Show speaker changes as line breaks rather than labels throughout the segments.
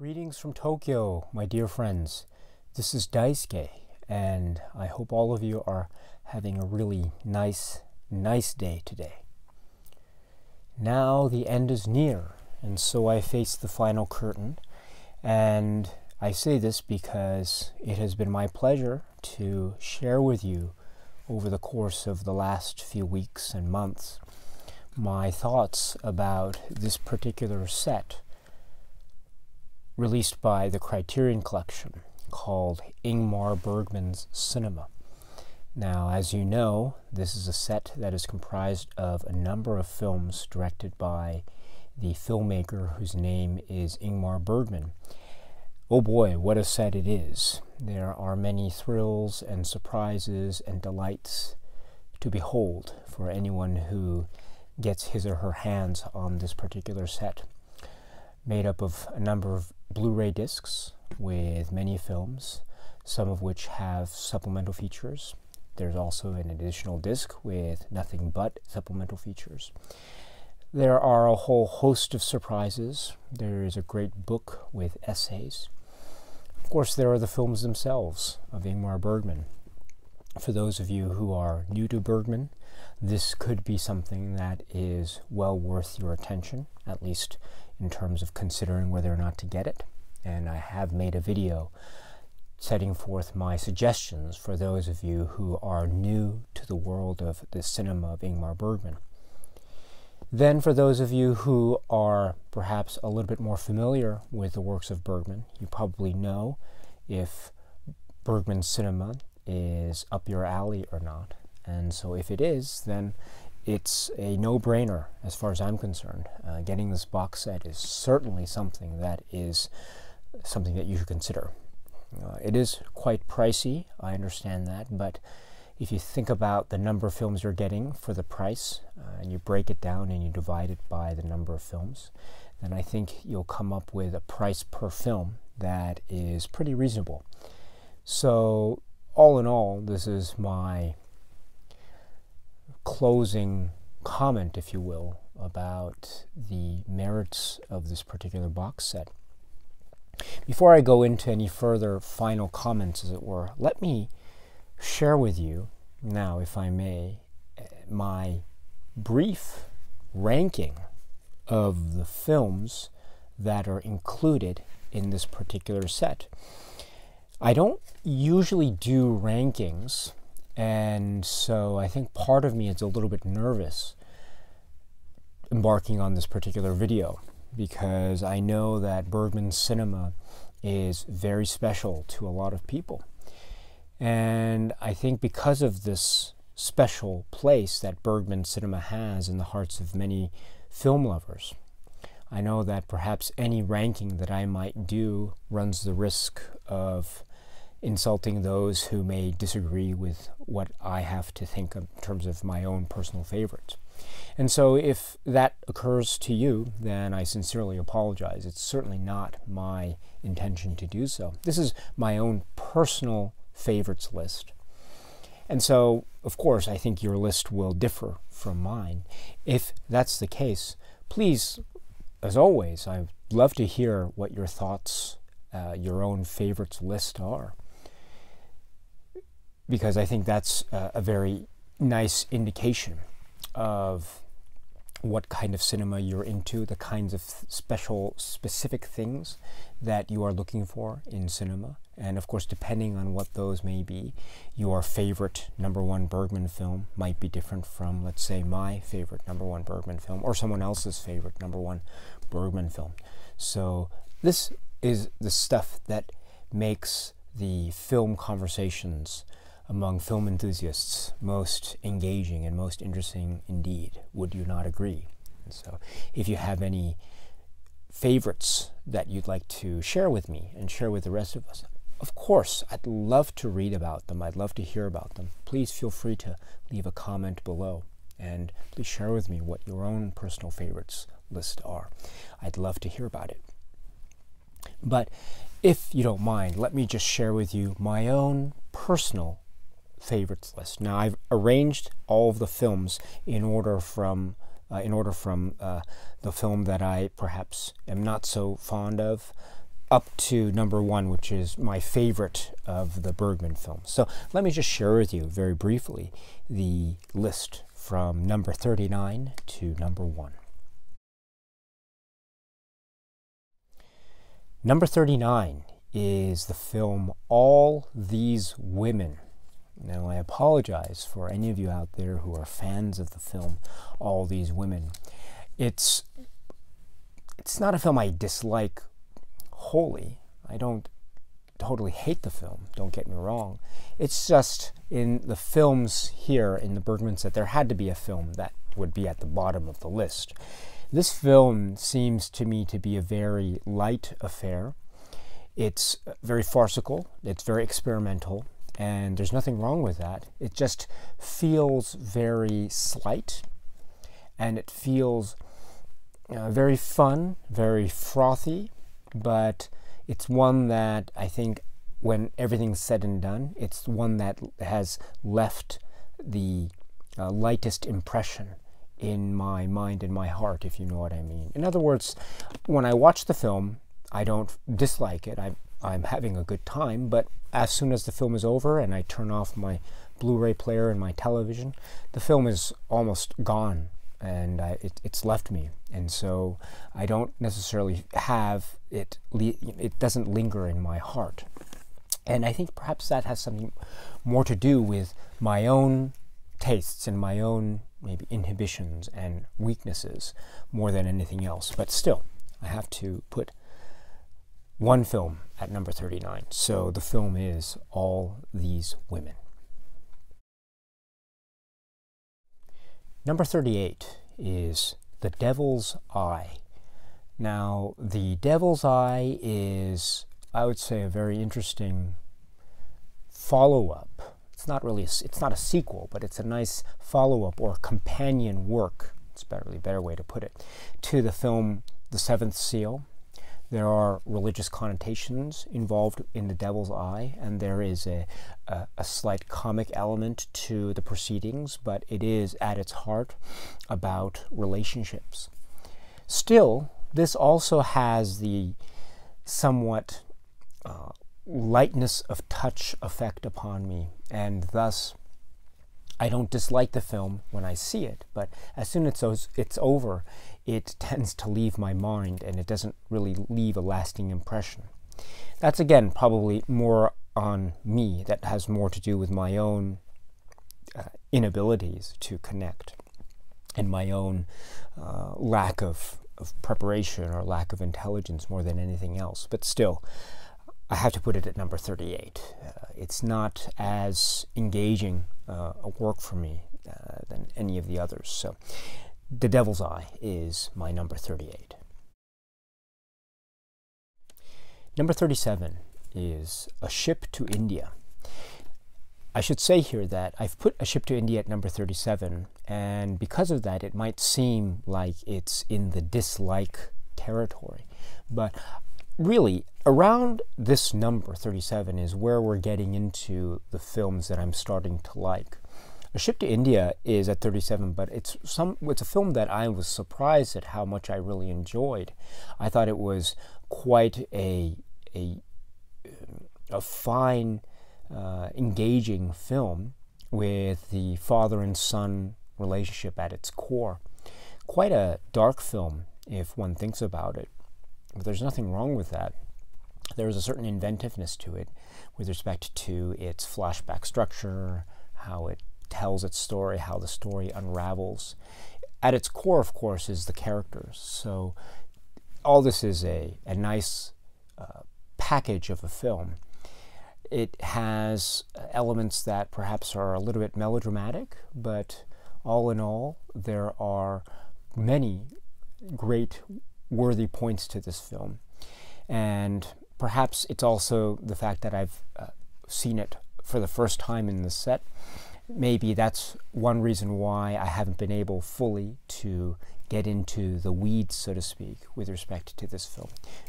Greetings from Tokyo, my dear friends. This is Daisuke, and I hope all of you are having a really nice day today. Now the end is near, and so I face the final curtain, and I say this because it has been my pleasure to share with you over the course of the last few weeks and months my thoughts about this particular set released by the Criterion collection called Ingmar Bergman's Cinema. Now, as you know, this is a set that is comprised of a number of films directed by the filmmaker whose name is Ingmar Bergman. Oh boy, what a set it is. There are many thrills and surprises and delights to behold for anyone who gets his or her hands on this particular set. Made up of a number of Blu-ray discs with many films, some of which have supplemental features. There's also an additional disc with nothing but supplemental features. There are a whole host of surprises. There is a great book with essays. Of course, there are the films themselves of Ingmar Bergman. For those of you who are new to Bergman, this could be something that is well worth your attention, at least in terms of considering whether or not to get it. And I have made a video setting forth my suggestions for those of you who are new to the world of the cinema of Ingmar Bergman. Then for those of you who are perhaps a little bit more familiar with the works of Bergman, you probably know if Bergman's cinema is up your alley or not. And so if it is, then it's a no-brainer as far as I'm concerned. Getting this box set is certainly something that you should consider. It is quite pricey, I understand that, but if you think about the number of films you're getting for the price, and you break it down and you divide it by the number of films, then I think you'll come up with a price per film that is pretty reasonable. So all in all, this is my closing comment, if you will, about the merits of this particular box set. Before I go into any further final comments, as it were, let me share with you now, if I may, my brief ranking of the films that are included in this particular set. I don't usually do rankings, and so I think part of me is a little bit nervous embarking on this particular video, because I know that Bergman's cinema is very special to a lot of people. And I think because of this special place that Bergman cinema has in the hearts of many film lovers, I know that perhaps any ranking that I might do runs the risk of insulting those who may disagree with what I have to think in terms of my own personal favorites. And so if that occurs to you, then I sincerely apologize. It's certainly not my intention to do so. This is my own personal favorites list. And so, of course, I think your list will differ from mine. If that's the case, please, as always, I'd love to hear what your thoughts, your own favorites list are, because I think that's a very nice indication of what kind of cinema you're into, the kinds of specific things that you are looking for in cinema. And of course, depending on what those may be, your favorite #1 Bergman film might be different from, let's say, my favorite #1 Bergman film, or someone else's favorite #1 Bergman film. So this is the stuff that makes the film conversations among film enthusiasts most engaging and most interesting indeed. Would you not agree? And so if you have any favorites that you'd like to share with me and share with the rest of us, of course, I'd love to read about them. I'd love to hear about them. Please feel free to leave a comment below, and please share with me what your own personal favorites list are. I'd love to hear about it. But if you don't mind, let me just share with you my own personal favorites list. Now, I've arranged all of the films in order from the film that I perhaps am not so fond of, up to number 1, which is my favorite of the Bergman films. So let me just share with you very briefly the list from number 39 to number 1. Number 39 is the film All These Women. Now, I apologize for any of you out there who are fans of the film All These Women. It's not a film I dislike wholly. I don't totally hate the film, don't get me wrong. It's just in the films here in the Bergman set, there had to be a film that would be at the bottom of the list. This film seems to me to be a very light affair. It's very farcical, it's very experimental, and there's nothing wrong with that. It just feels very slight, and it feels very fun, very frothy, but it's one that I think when everything's said and done, it's one that has left the lightest impression in my mind and my heart, if you know what I mean. In other words, when I watch the film, I don't dislike it. I'm having a good time, but as soon as the film is over and I turn off my Blu-ray player and my television, the film is almost gone, and it's left me. And so I don't necessarily have it, it doesn't linger in my heart. And I think perhaps that has something more to do with my own tastes and my own maybe inhibitions and weaknesses more than anything else. But still, I have to put one film at number 39. So the film is All These Women. Number 38 is The Devil's Eye. Now, The Devil's Eye is, I would say, a very interesting follow-up. It's not a sequel, but it's a nice follow-up or companion work, it's a better way to put it, to the film The Seventh Seal. There are religious connotations involved in The Devil's Eye, and there is a slight comic element to the proceedings, but it is at its heart about relationships. Still, this also has the somewhat lightness of touch effect upon me, and thus I don't dislike the film when I see it, but as soon as it's over, it tends to leave my mind, and it doesn't really leave a lasting impression. That's, again, probably more on me. That has more to do with my own inabilities to connect, and my own lack of preparation or lack of intelligence more than anything else. But still, I have to put it at number 38. It's not as engaging a work for me than any of the others. So The Devil's Eye is my number 38. Number 37 is A Ship to India. I should say here that I've put A Ship to India at number 37, and because of that, it might seem like it's in the dislike territory. But really, around this number 37 is where we're getting into the films that I'm starting to like. A Ship to India is at 37, but it's a film that I was surprised at how much I really enjoyed. I thought it was quite a fine, engaging film with the father and son relationship at its core. Quite a dark film if one thinks about it, but there's nothing wrong with that. There's a certain inventiveness to it with respect to its flashback structure, how it tells its story, how the story unravels. At its core, of course, is the characters. So all this is a nice package of a film. It has elements that perhaps are a little bit melodramatic, but all in all, there are many great worthy points to this film. And perhaps it's also the fact that I've seen it for the first time in the set. Maybe that's one reason why I haven't been able fully to get into the weeds, so to speak, with respect to this film.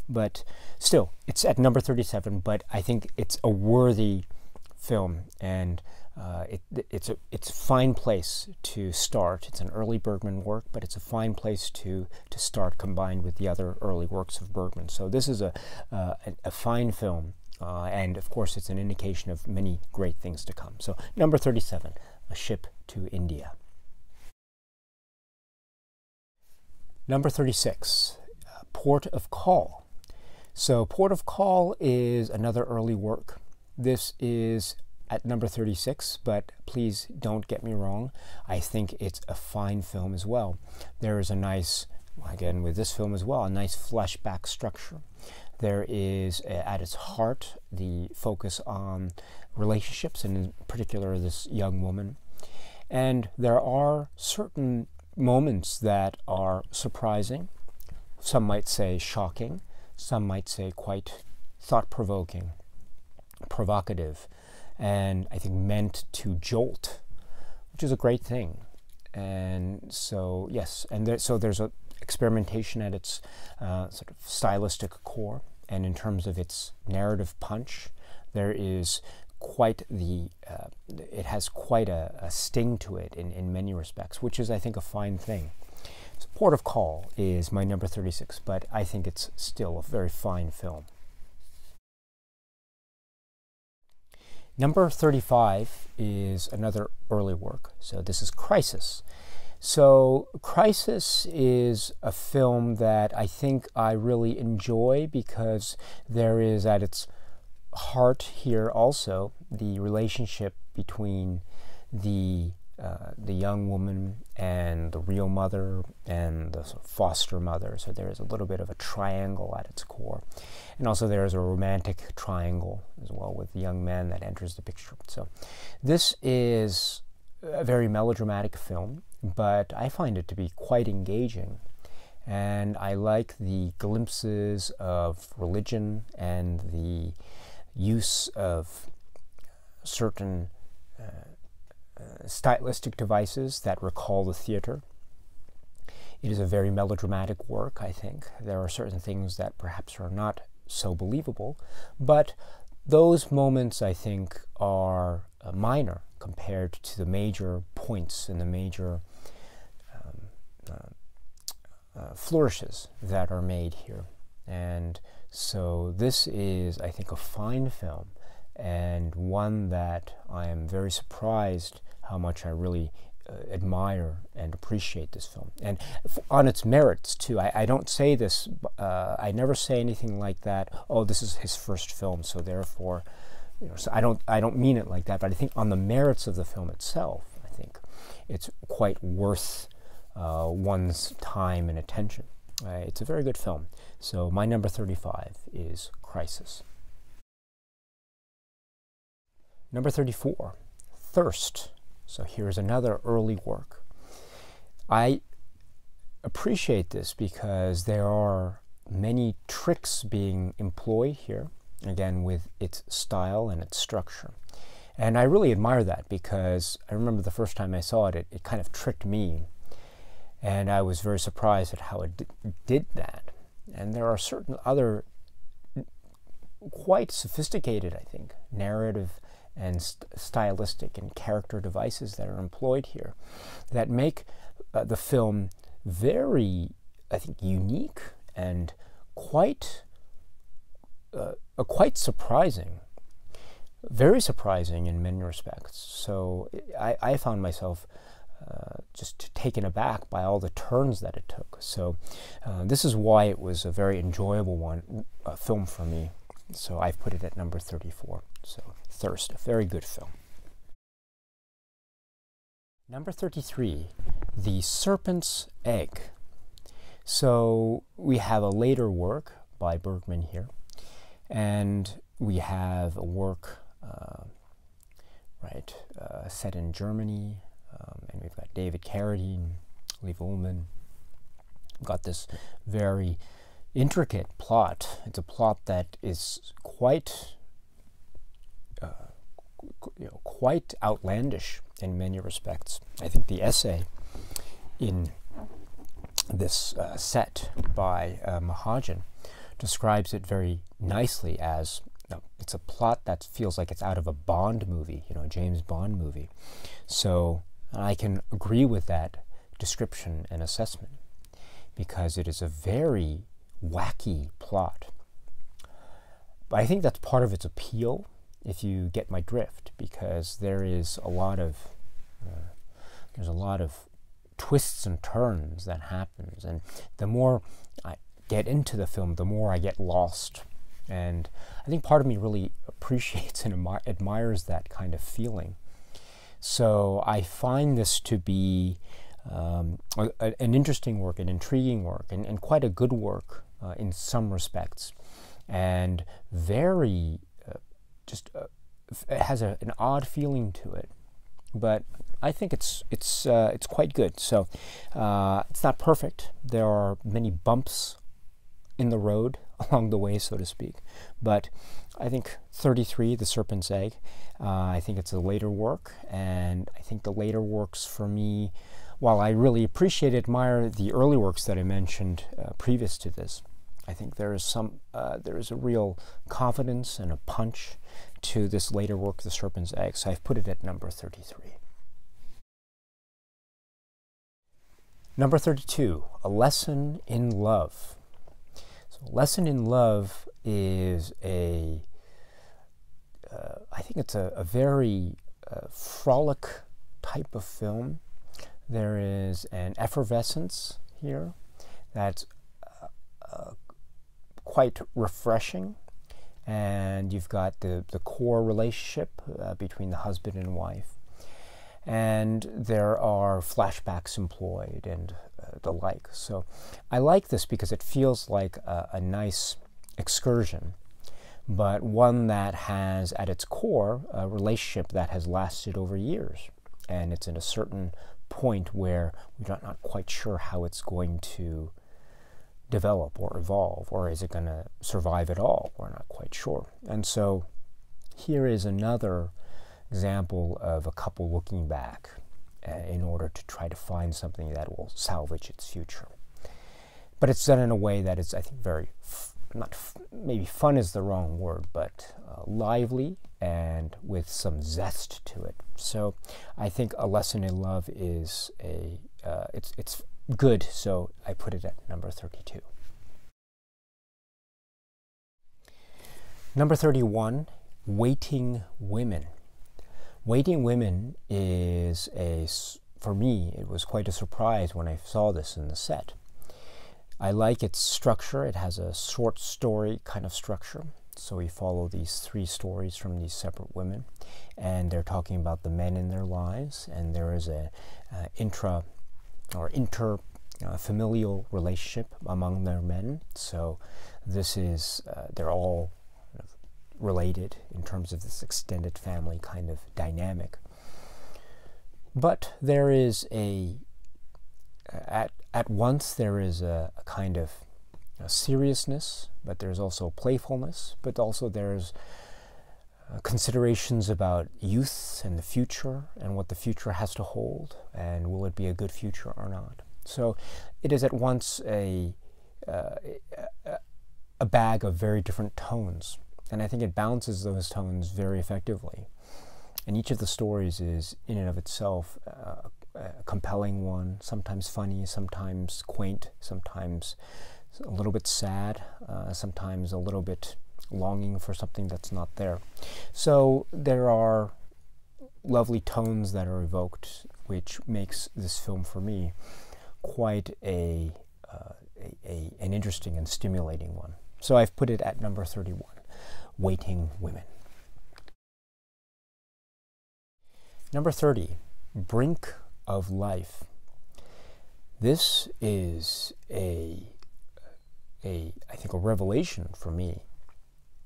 But still, it's at number 37, but I think it's a worthy film, and it's a fine place to start. It's an early Bergman work, but it's a fine place to start, combined with the other early works of Bergman. So this is a fine film, and of course it's an indication of many great things to come. So number 37, A Ship to India. Number 36, Port of Call. So Port of Call is another early work. This is at number 36, but please don't get me wrong. I think it's a fine film as well. There is a nice, again with this film as well, a nice flashback structure. There is, at its heart, the focus on relationships, and in particular this young woman. And there are certain moments that are surprising. Some might say shocking. Some might say quite thought-provoking, provocative, and I think meant to jolt, which is a great thing. And so, yes, and so there's a experimentation at its sort of stylistic core, and in terms of its narrative punch, there is quite it has quite a sting to it in many respects, which is, I think, a fine thing. So Port of Call is my number 36, but I think it's still a very fine film. Number 35 is another early work. So this is Crisis. So Crisis is a film that I think I really enjoy because there is at its heart here also the relationship between the young woman and the real mother and the sort of foster mother. So there is a little bit of a triangle at its core. And also there is a romantic triangle as well with the young man that enters the picture. So this is a very melodramatic film, but I find it to be quite engaging. And I like the glimpses of religion and the use of certain stylistic devices that recall the theater. It is a very melodramatic work, I think. There are certain things that perhaps are not so believable, but those moments, I think, are minor compared to the major points and the major flourishes that are made here. And so this is, I think, a fine film, and one that I am very surprised how much I really admire and appreciate this film. And on its merits, too. I don't say this, I never say anything like that, oh, this is his first film, so therefore, you know, so I don't mean it like that, but I think on the merits of the film itself, I think it's quite worth one's time and attention. It's a very good film. So my number 35 is Crisis. Number 34, Thirst. So here's another early work. I appreciate this because there are many tricks being employed here, again with its style and its structure. And I really admire that because I remember the first time I saw it, it kind of tricked me. And I was very surprised at how it did that. And there are certain other quite sophisticated, I think, narrative and stylistic and character devices that are employed here that make the film very, I think, unique and quite surprising. Very surprising in many respects. So I found myself just taken aback by all the turns that it took. So this is why it was a very enjoyable film for me. So I've put it at number 34. So Thirst, a very good film. Number 33, The Serpent's Egg. So we have a later work by Bergman here, and we have a work set in Germany, and we've got David Carradine, Liv Ullmann. We've got this very intricate plot. It's a plot that is quite quite outlandish in many respects. I think the essay in this set by Mahajan describes it very nicely as it's a plot that feels like it's out of a Bond movie, a James Bond movie. So I can agree with that description and assessment because it is a very wacky plot. But I think that's part of its appeal, if you get my drift, because there's a lot of twists and turns that happens, and the more I get into the film, the more I get lost. And I think part of me really appreciates and admires that kind of feeling. So I find this to be an interesting work, an intriguing work, and quite a good work in some respects, and very it has an odd feeling to it, but I think it's quite good. So it's not perfect. There are many bumps in the road along the way, so to speak. But I think 33, The Serpent's Egg, I think it's a later work, and I think the later works for me, while I really admire the early works that I mentioned previous to this, I think there is a real confidence and a punch to this later work, The Serpent's Egg, so I've put it at number 33. Number 32, A Lesson in Love. Lesson in Love is I think it's a very frolic type of film. There is an effervescence here that's quite refreshing, and you've got the core relationship between the husband and wife, and there are flashbacks employed and the like. So I like this because it feels like a nice excursion, but one that has at its core a relationship that has lasted over years, and it's at a certain point where we're not quite sure how it's going to develop or evolve, or is it going to survive at all? We're not quite sure. And so here is another example of a couple looking back in order to try to find something that will salvage its future. But it's done in a way that is, I think, very, maybe fun is the wrong word, but lively and with some zest to it. So I think A Lesson in Love is it's good, so I put it at number 32. Number 31, Waiting Women. Waiting Women is for me, it was quite a surprise when I saw this in the set. I like its structure. It has a short story kind of structure. So we follow these 3 stories from these separate women, and they're talking about the men in their lives, and there is a inter-familial relationship among their men. So this is, they're all related in terms of this extended family kind of dynamic. But there is at once there is a kind of seriousness, but there's also playfulness, but also there's considerations about youth and the future and what the future has to hold, and will it be a good future or not. So it is at once a bag of very different tones, and I think it balances those tones very effectively. And each of the stories is, in and of itself, a compelling one, sometimes funny, sometimes quaint, sometimes a little bit sad, sometimes a little bit longing for something that's not there. So there are lovely tones that are evoked, which makes this film for me quite an interesting and stimulating one. So I've put it at number 31, Waiting Women. Number 30, Brink of Life. This is I think a revelation for me.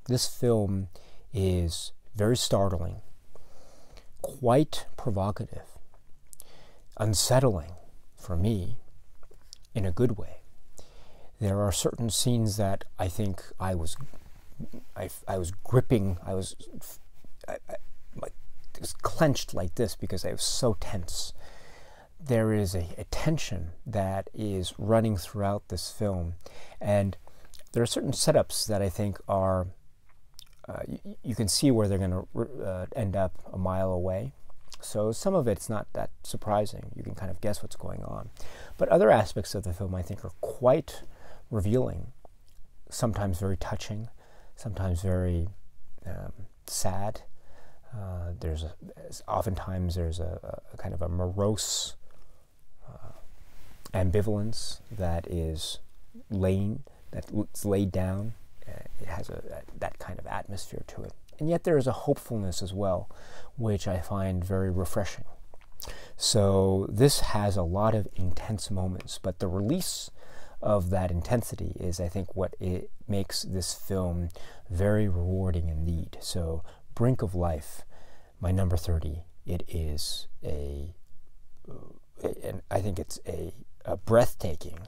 This film is very startling, quite provocative, unsettling for me in a good way. There are certain scenes that I think I was gripping, I was clenched like this because I was so tense. There is a tension that is running throughout this film, and there are certain setups that I think are you can see where they're going to end up a mile away. So some of it's not that surprising. You can kind of guess what's going on. But other aspects of the film, I think, are quite revealing, sometimes very touching, sometimes very sad. Oftentimes there's a kind of a morose ambivalence that is that's laid down. It has that kind of atmosphere to it. And yet there is a hopefulness as well, which I find very refreshing. So this has a lot of intense moments, but the release of that intensity is, I think, what it makes this film very rewarding indeed. So Brink of Life, my number 30, it is and I think it's a breathtaking,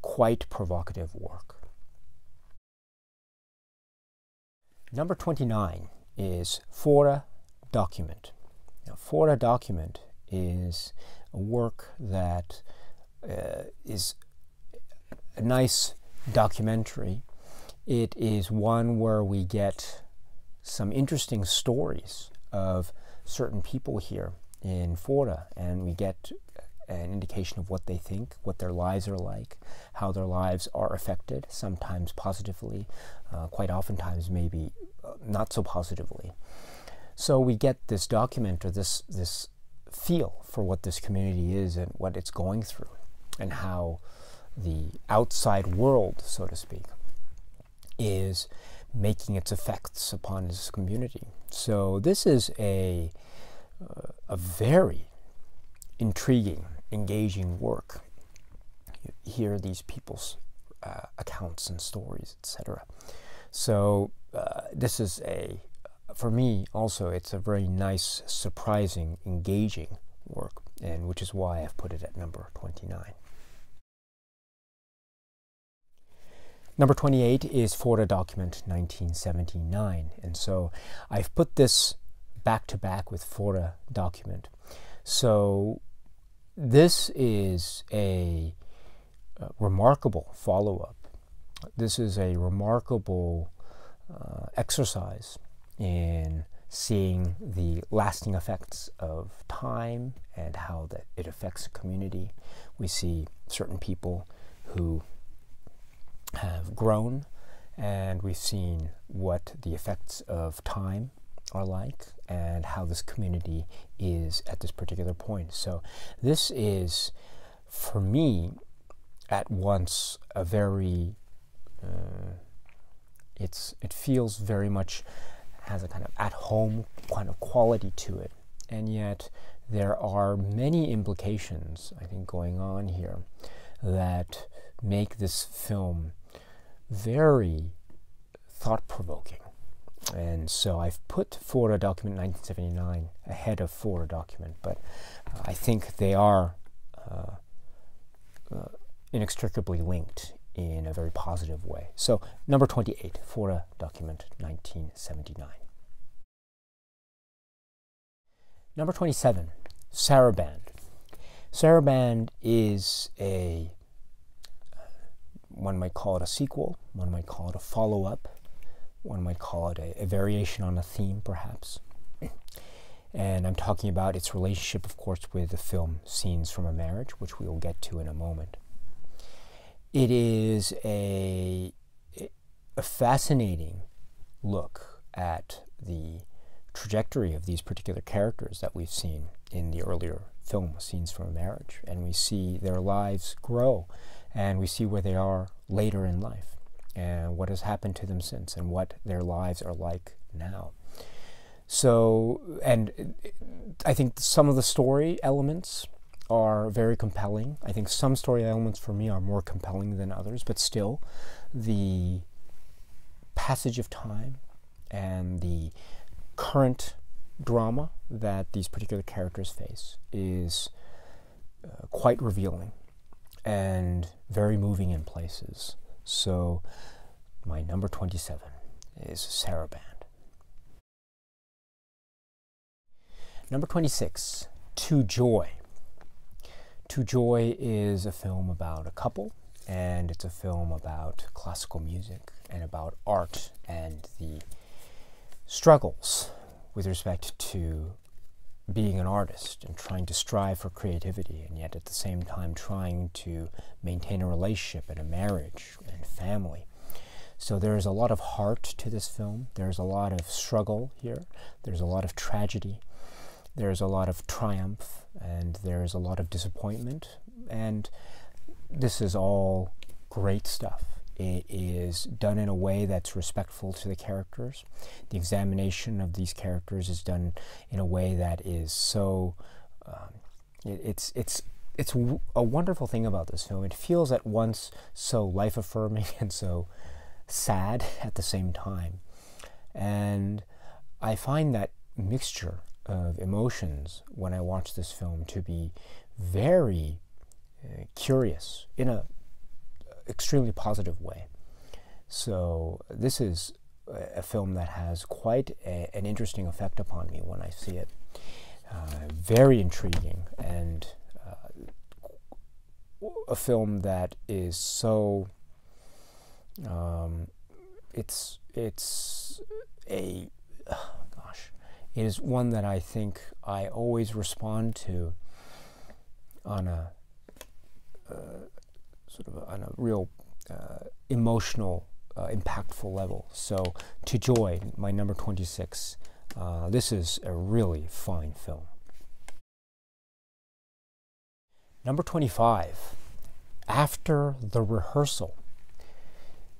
quite provocative work. Number 29 is Fora Document. Now, Fora Document is a work that is a nice documentary. It is one where we get some interesting stories of certain people here in Fora, and we get an indication of what they think, what their lives are like, how their lives are affected, sometimes positively, quite oftentimes maybe not so positively. So we get this document, or this feel for what this community is and what it's going through, and how the outside world, so to speak, is making its effects upon this community. So this is a very intriguing, engaging work. You hear these people's accounts and stories, etc. So this is for me also, it's a very nice, surprising, engaging work, and which is why I've put it at number 29. Number 28 is Fora Document 1979, and so I've put this back to back with Fora Document. So this is a remarkable follow-up. This is a remarkable exercise in seeing the lasting effects of time and how that it affects a community. We see certain people who have grown, and we've seen what the effects of time are like and how this community is at this particular point. So this is, for me, at once a very it feels very much, has a kind of at-home kind of quality to it, and yet there are many implications, I think, going on here that make this film very thought-provoking. And so I've put Fora Document 1979 ahead of Fora Document, but I think they are inextricably linked in a very positive way. So number 28, Fora Document 1979. Number 27, Saraband. Saraband is one might call it a sequel, one might call it a follow-up, one might call it a variation on a theme, perhaps. And I'm talking about its relationship, of course, with the film Scenes from a Marriage, which we will get to in a moment. It is a fascinating look at the trajectory of these particular characters that we've seen in the earlier film, Scenes from a Marriage. And we see their lives grow, and we see where they are later in life, and what has happened to them since, and what their lives are like now. So, and I think some of the story elements are very compelling. I think some story elements for me are more compelling than others, but still, the passage of time and the current drama that these particular characters face is quite revealing and very moving in places. So my number 27 is Saraband. Number 26, To Joy. To Joy is a film about a couple and it's a film about classical music and about art and the struggles with respect to being an artist and trying to strive for creativity, and yet at the same time trying to maintain a relationship and a marriage and family. So there's a lot of heart to this film. There's a lot of struggle here. There's a lot of tragedy. There's a lot of triumph, and there's a lot of disappointment. And this is all great stuff. It is done in a way that's respectful to the characters. The examination of these characters is done in a way that is so... it's a wonderful thing about this film. It feels at once so life-affirming and so sad at the same time. And I find that mixture of emotions when I watch this film to be very curious in a extremely positive way. So this is a film that has quite an interesting effect upon me when I see it. Very intriguing, and a film that is so it is one that I think I always respond to on a on a real emotional, impactful level. So, To Joy, my number 26, this is a really fine film. Number 25, After the Rehearsal.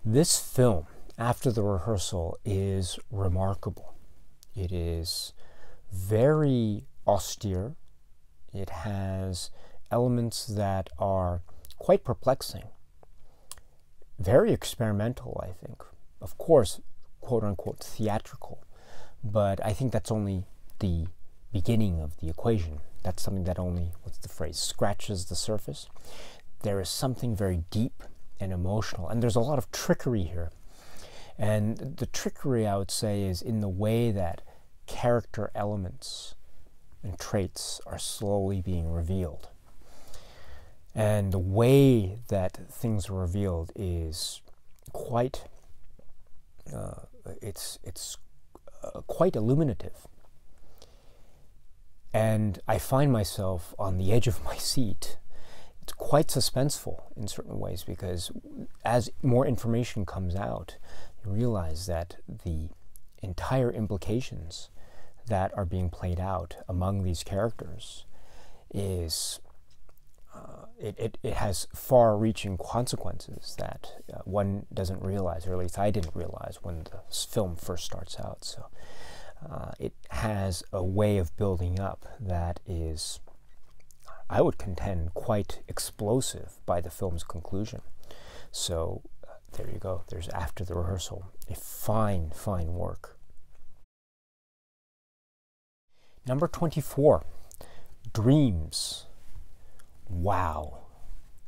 This film, After the Rehearsal, is remarkable. It is very austere. It has elements that are quite perplexing, very experimental, I think. Of course, quote-unquote theatrical, but I think that's only the beginning of the equation. That's something that only, what's the phrase, scratches the surface. There is something very deep and emotional, and there's a lot of trickery here. And the trickery, I would say, is in the way that character elements and traits are slowly being revealed. And the way that things are revealed is quite, quite illuminative. And I find myself on the edge of my seat. It's quite suspenseful in certain ways, because as more information comes out, you realize that the entire implications that are being played out among these characters is it has far-reaching consequences that one doesn't realize, or at least I didn't realize when the film first starts out. So it has a way of building up that is, I would contend, quite explosive by the film's conclusion. So there you go. There's After the Rehearsal. A fine, fine work. Number 24, Dreams. Wow,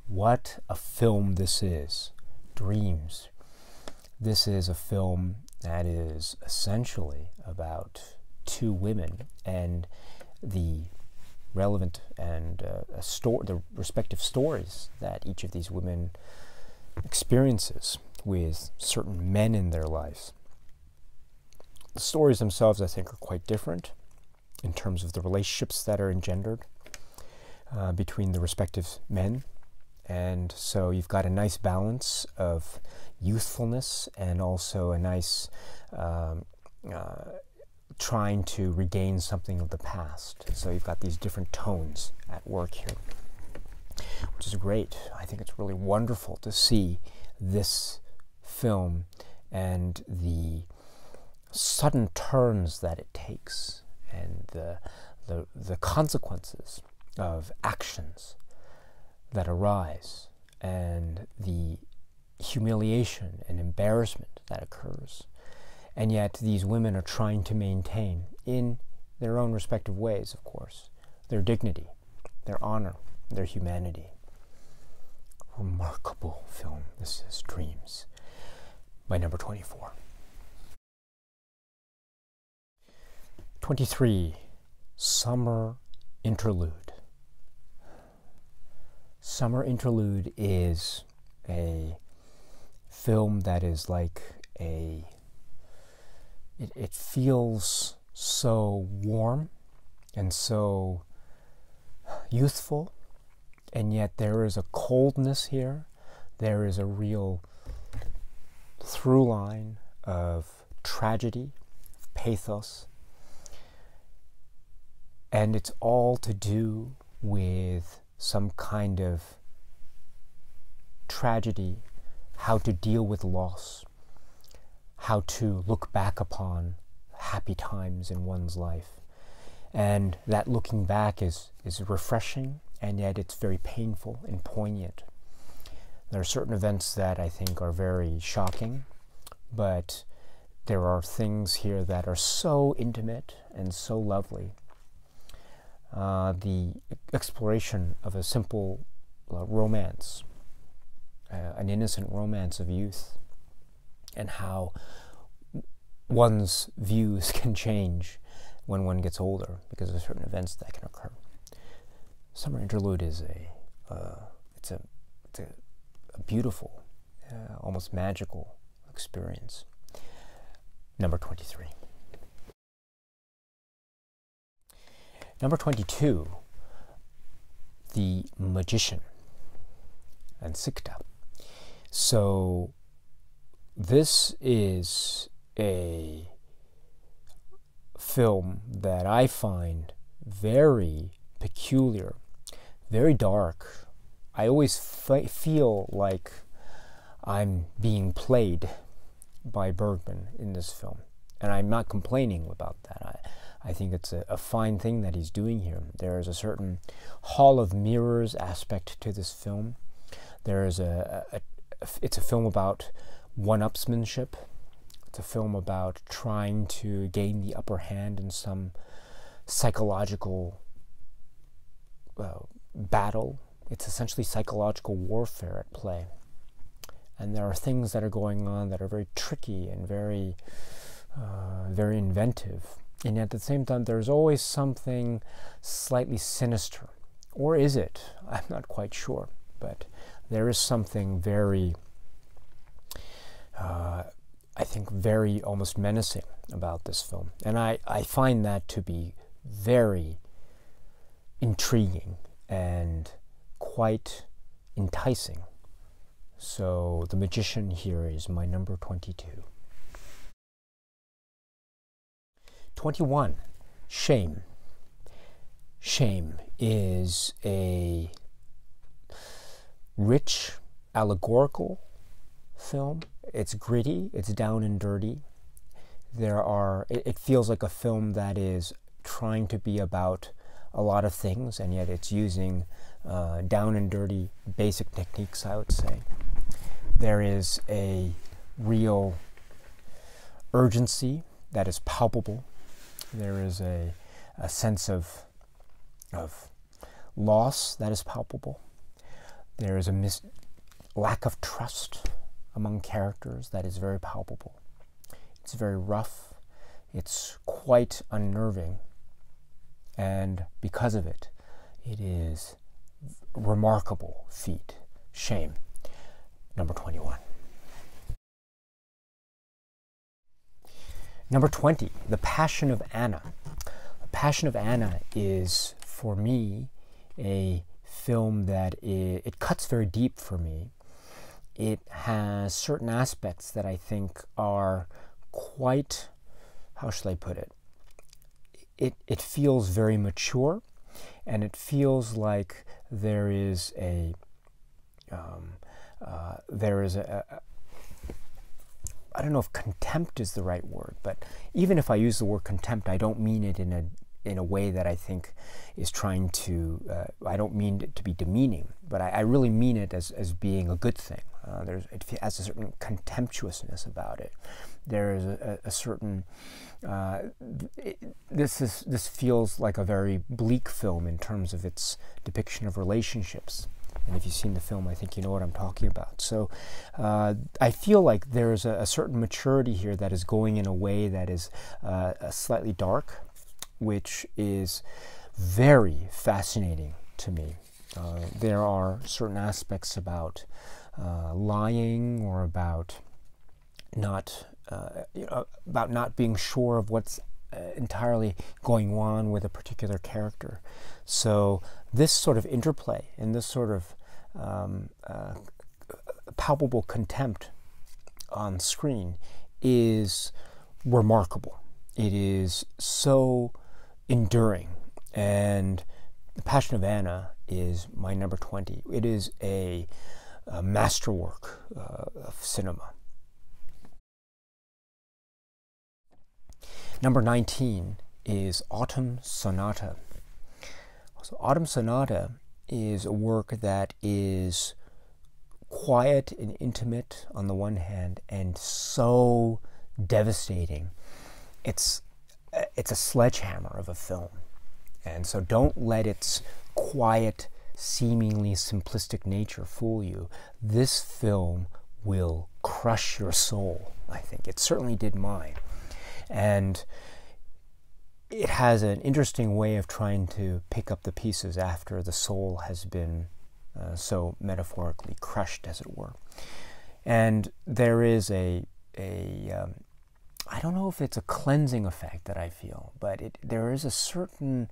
what a film this is. Dreams. This is a film that is essentially about two women and the relevant and the respective stories that each of these women experiences with certain men in their lives. The stories themselves, I think, are quite different in terms of the relationships that are engendered between the respective men. And so you've got a nice balance of youthfulness and also a nice trying to regain something of the past. So you've got these different tones at work here, which is great. I think it's really wonderful to see this film and the sudden turns that it takes, and the consequences of actions that arise, and the humiliation and embarrassment that occurs. And yet these women are trying to maintain, in their own respective ways, of course, their dignity, their honor, their humanity. Remarkable film. This is Dreams, my number 24. 23, Summer Interlude. Summer Interlude is a film that is like it feels so warm and so youthful, and yet there is a coldness here. There is a real through line of tragedy, of pathos, and it's all to do with some kind of tragedy, how to deal with loss, how to look back upon happy times in one's life. And that looking back is refreshing, and yet it's very painful and poignant. There are certain events that I think are very shocking, but there are things here that are so intimate and so lovely. The exploration of a simple romance, an innocent romance of youth, and how one's views can change when one gets older because of certain events that can occur. Summer Interlude is it's a beautiful, almost magical experience. Number 23. Number 22, The Magician, and Sikta. So this is a film that I find very peculiar, very dark. I always feel like I'm being played by Bergman in this film, and I'm not complaining about that. I think it's a fine thing that he's doing here. There is a certain Hall of Mirrors aspect to this film. There is it's a film about one-upsmanship. It's a film about trying to gain the upper hand in some psychological battle. It's essentially psychological warfare at play. And there are things that are going on that are very tricky and very inventive. And yet at the same time, there's always something slightly sinister. Or is it? I'm not quite sure. But there is something very, I think, very almost menacing about this film. And I find that to be very intriguing and quite enticing. So The Magician here is my number 22. 21, Shame. Shame is a rich, allegorical film. It's gritty, it's down and dirty. It feels like a film that is trying to be about a lot of things, and yet it's using down and dirty basic techniques, I would say. There is a real urgency that is palpable. There is a sense of loss that is palpable. There is a lack of trust among characters that is very palpable. It's very rough. It's quite unnerving. And because of it, it is a remarkable feat. Shame. Number 21. Number 20, The Passion of Anna. The Passion of Anna is, for me, a film that it cuts very deep for me. It has certain aspects that I think are quite, how shall I put it? It feels very mature, and it feels like there is a I don't know if contempt is the right word, but even if I use the word contempt, I don't mean it in a way that I think is trying to, I don't mean it to be demeaning, but I really mean it as being a good thing. It has a certain contemptuousness about it. There is a certain, this feels like a very bleak film in terms of its depiction of relationships. And if you've seen the film, I think you know what I'm talking about. So I feel like there's a certain maturity here that is going in a way that is slightly dark, which is very fascinating to me. There are certain aspects about lying or about not being sure of what's entirely going on with a particular character. So this sort of interplay and this sort of palpable contempt on screen is remarkable. It is so enduring, and The Passion of Anna is my number 20. It is a masterwork of cinema. Number 19 is Autumn Sonata. So Autumn Sonata is a work that is quiet and intimate on the one hand, and so devastating. It's a sledgehammer of a film. And so don't let its quiet, seemingly simplistic nature fool you. This film will crush your soul, I think. It certainly did mine. And it has an interesting way of trying to pick up the pieces after the soul has been so metaphorically crushed, as it were. And there is I don't know if it's a cleansing effect that I feel, but there is a certain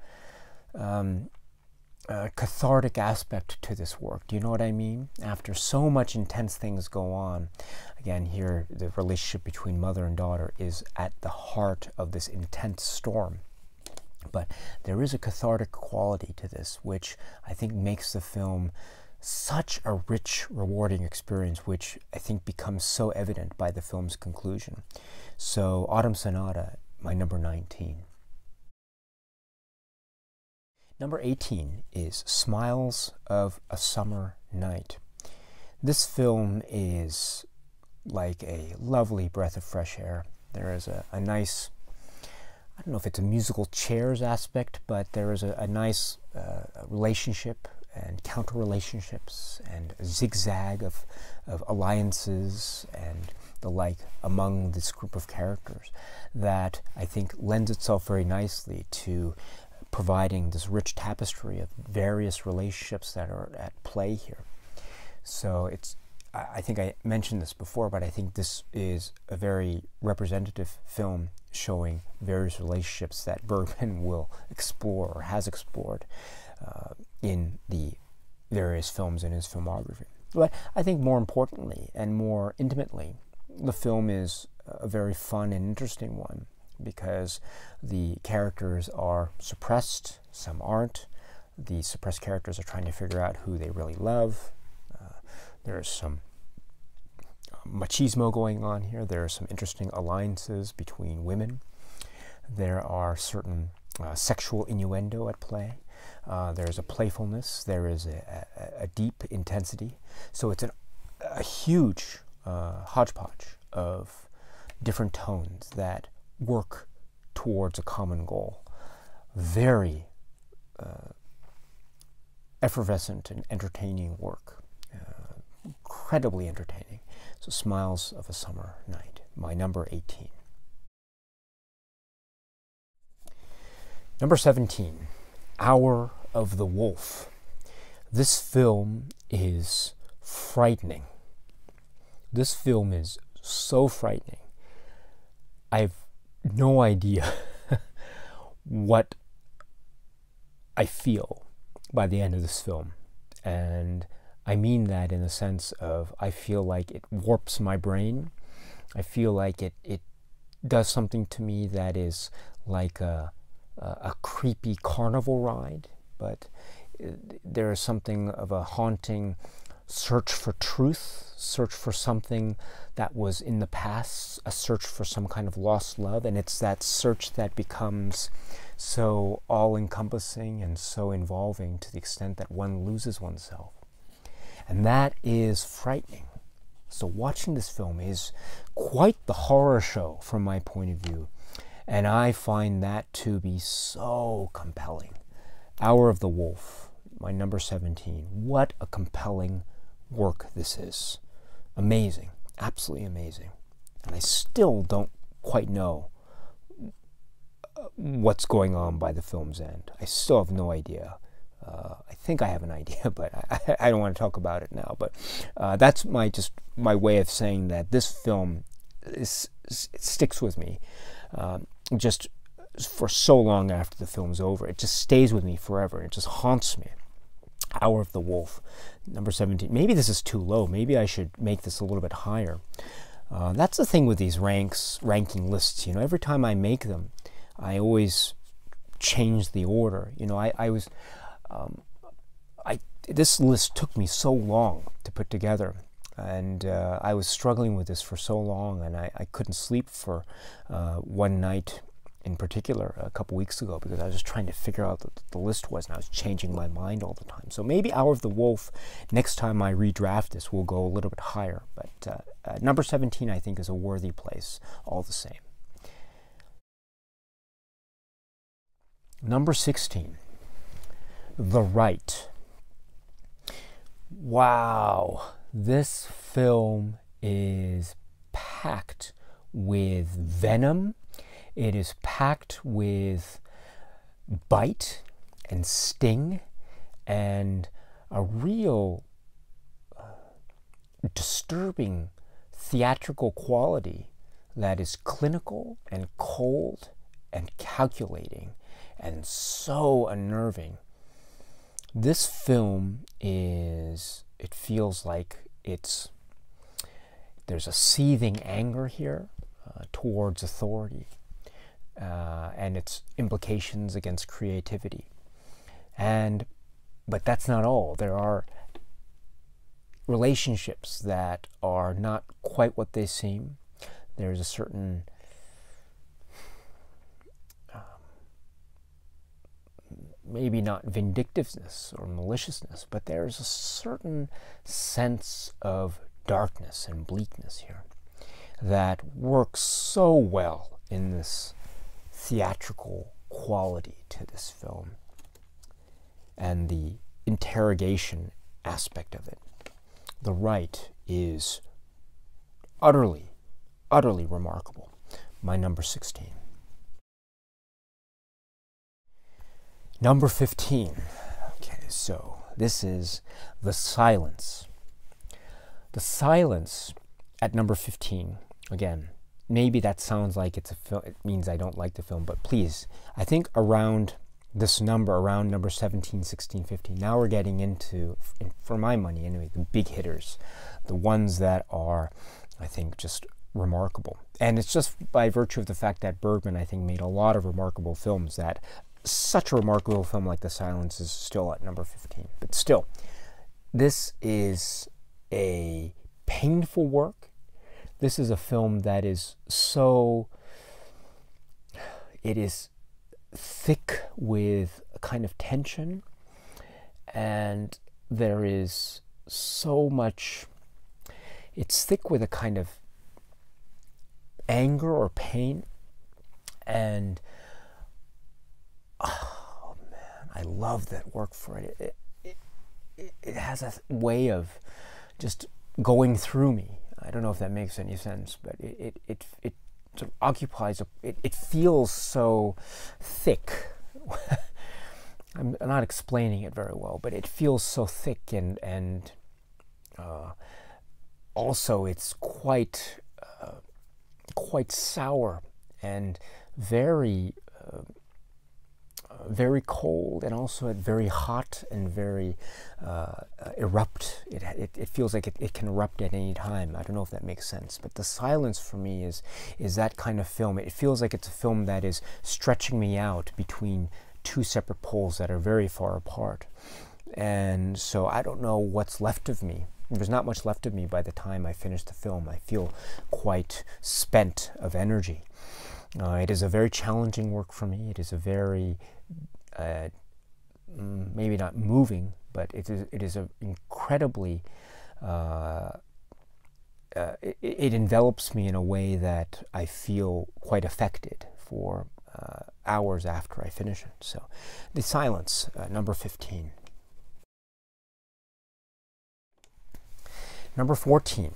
cathartic aspect to this work. Do you know what I mean? After so much intense things go on, again, here the relationship between mother and daughter is at the heart of this intense storm. But there is a cathartic quality to this, which I think makes the film such a rich, rewarding experience, which I think becomes so evident by the film's conclusion. So Autumn Sonata, my number 19. Number 18 is Smiles of a Summer Night. This film is like a lovely breath of fresh air. There is a nice, I don't know if it's a musical chairs aspect, but there is a nice relationship and counter relationships and a zigzag of alliances and the like among this group of characters that I think lends itself very nicely to providing this rich tapestry of various relationships that are at play here. So I think I mentioned this before, but I think this is a very representative film showing various relationships that Bergman will explore or has explored in the various films in his filmography. But I think more importantly and more intimately, the film is a very fun and interesting one because the characters are suppressed, some aren't. The suppressed characters are trying to figure out who they really love. There's some machismo going on here. There are some interesting alliances between women. There are certain sexual innuendo at play. There's a playfulness. There is a deep intensity. So it's a huge hodgepodge of different tones that work towards a common goal. Very effervescent and entertaining work. Incredibly entertaining. So Smiles of a Summer Night, my number 18. Number 17, Hour of the Wolf. This film is frightening. This film is so frightening. I've no idea what I feel by the end of this film. And I mean that in the sense of I feel like it warps my brain. I feel like it does something to me that is like a creepy carnival ride, but there is something of a haunting search for truth, search for something that was in the past, a search for some kind of lost love, and it's that search that becomes so all-encompassing and so involving to the extent that one loses oneself. And that is frightening. So watching this film is quite the horror show from my point of view. And I find that to be so compelling. Hour of the Wolf, my number 17. What a compelling work this is. Amazing. Absolutely amazing. And I still don't quite know what's going on by the film's end. I still have no idea I think I have an idea, but I don't want to talk about it now. But that's my way of saying that this film it sticks with me just for so long after the film's over. It just stays with me forever. It just haunts me. Hour of the Wolf, number 17. Maybe this is too low. Maybe I should make this a little bit higher. That's the thing with these ranking lists. You know, every time I make them, I always change the order. You know, this list took me so long to put together, and I was struggling with this for so long, and I couldn't sleep for one night in particular a couple weeks ago, because I was just trying to figure out what the list was, and I was changing my mind all the time. So maybe Hour of the Wolf, next time I redraft this, will go a little bit higher. But number 17, I think, is a worthy place all the same. Number 16, The Right. Wow, this film is packed with venom. It is packed with bite and sting and a real disturbing theatrical quality that is clinical and cold and calculating and so unnerving. This film it feels like there's a seething anger here towards authority. And its implications against creativity. But that's not all. There are relationships that are not quite what they seem. There's a certain maybe not vindictiveness or maliciousness, but there's a certain sense of darkness and bleakness here that works so well in this theatrical quality to this film and the interrogation aspect of it. The Right is utterly, utterly remarkable. My number 16. Number 15. Okay, so this is The Silence. The Silence at number 15, again, maybe that sounds like it's a film, it means I don't like the film, but please, I think around this number, around number 17, 16, 15, now we're getting into, for my money anyway, the big hitters, the ones that are, I think, just remarkable. And it's just by virtue of the fact that Bergman, I think, made a lot of remarkable films that such a remarkable film like The Silence is still at number 15. But still, this is a painful work. This is a film that is it is thick with a kind of tension, and there is so much, it's thick with a kind of anger or pain, and oh man, I love that work for it. It has a way of just going through me. I don't know if that makes any sense, but it sort of occupies, it feels so thick. I'm not explaining it very well, but it feels so thick, and also it's quite sour and very very cold, and also very hot and very erupt. It feels like it can erupt at any time. I don't know if that makes sense, but The Silence for me is that kind of film. It feels like it's a film that is stretching me out between two separate poles that are very far apart. And so I don't know what's left of me. There's not much left of me by the time I finish the film. I feel quite spent of energy. It is a very challenging work for me. It is a very, maybe not moving, but it is a incredibly, it envelops me in a way that I feel quite affected for hours after I finish it. So, The Silence, number 15. Number 14,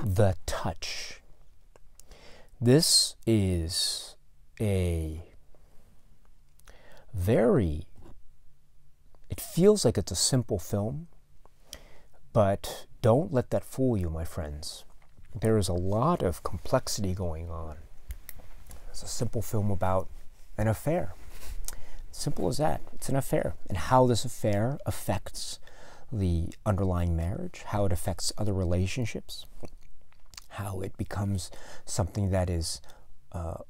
The Touch. This is a very It feels like it's a simple film, but don't let that fool you, my friends. There is a lot of complexity going on. It's a simple film about an affair. Simple as that. It's an affair. And how this affair affects the underlying marriage, how it affects other relationships, how it becomes something that is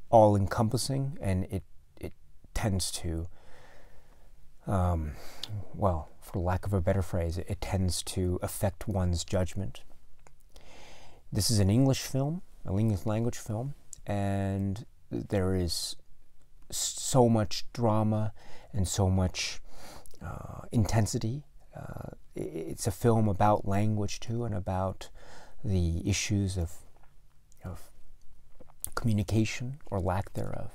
all-encompassing, and it tends to, well, for lack of a better phrase, it tends to affect one's judgment. This is an English film, an English language film, and there is so much drama and so much intensity. It's a film about language too, and about the issues of communication or lack thereof.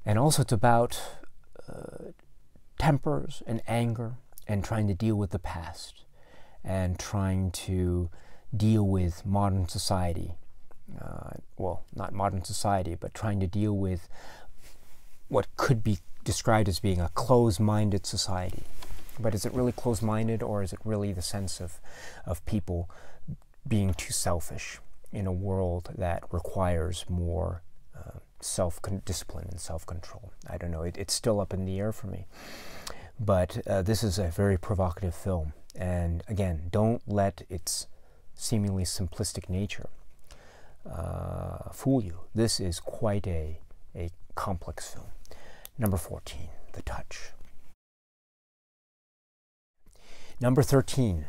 And also it's about tempers and anger, and trying to deal with the past, and trying to deal with modern society. Well, not modern society, but trying to deal with what could be described as being a closed-minded society. But is it really closed-minded, or is it really the sense of people being too selfish in a world that requires more self-discipline and self-control? I don't know. It's still up in the air for me. But this is a very provocative film. And again, don't let its seemingly simplistic nature fool you. This is quite a complex film. Number 14, The Touch. Number 13,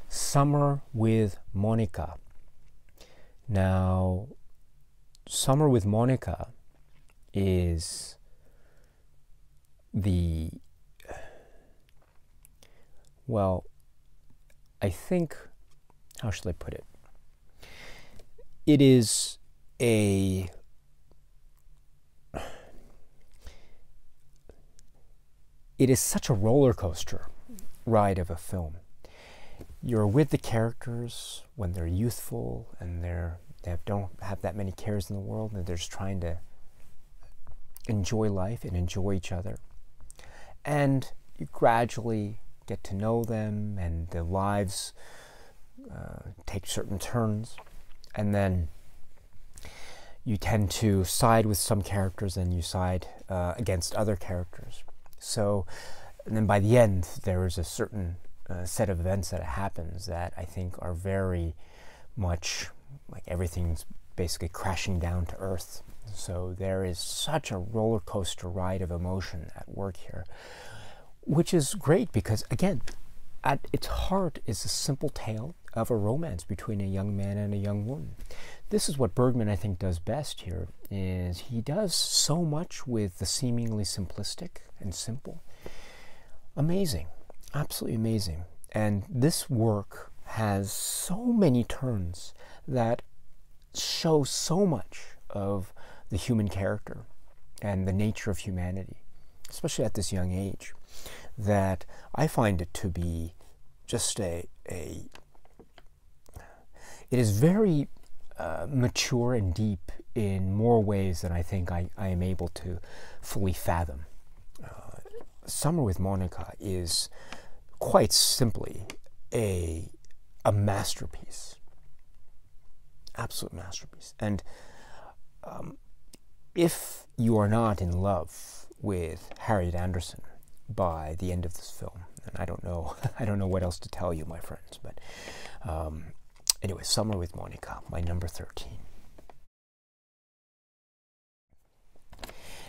Summer with Monica. Now, Summer with Monica is well, I think, how should I put it? It is such a roller coaster ride of a film. You're with the characters when they're youthful and they don't have that many cares in the world, and they're just trying to enjoy life and enjoy each other. And you gradually get to know them, and their lives take certain turns, and then you tend to side with some characters and you side against other characters. So, and then by the end, there is a certain set of events that happens that I think are very much like everything's basically crashing down to earth. So there is such a roller coaster ride of emotion at work here, which is great because, again, at its heart is a simple tale of a romance between a young man and a young woman. This is what Bergman, I think, does best here, is he does so much with the seemingly simplistic and simple. Amazing. Absolutely amazing. And this work has so many turns that show so much of the human character and the nature of humanity, especially at this young age, that I find it to be just it is very mature and deep in more ways than I think I am able to fully fathom. Summer with Monica is quite simply a masterpiece, absolute masterpiece. And if you are not in love with Harriet Anderson by the end of this film, and I don't know what else to tell you, my friends, but anyway, Summer with Monica, my number 13.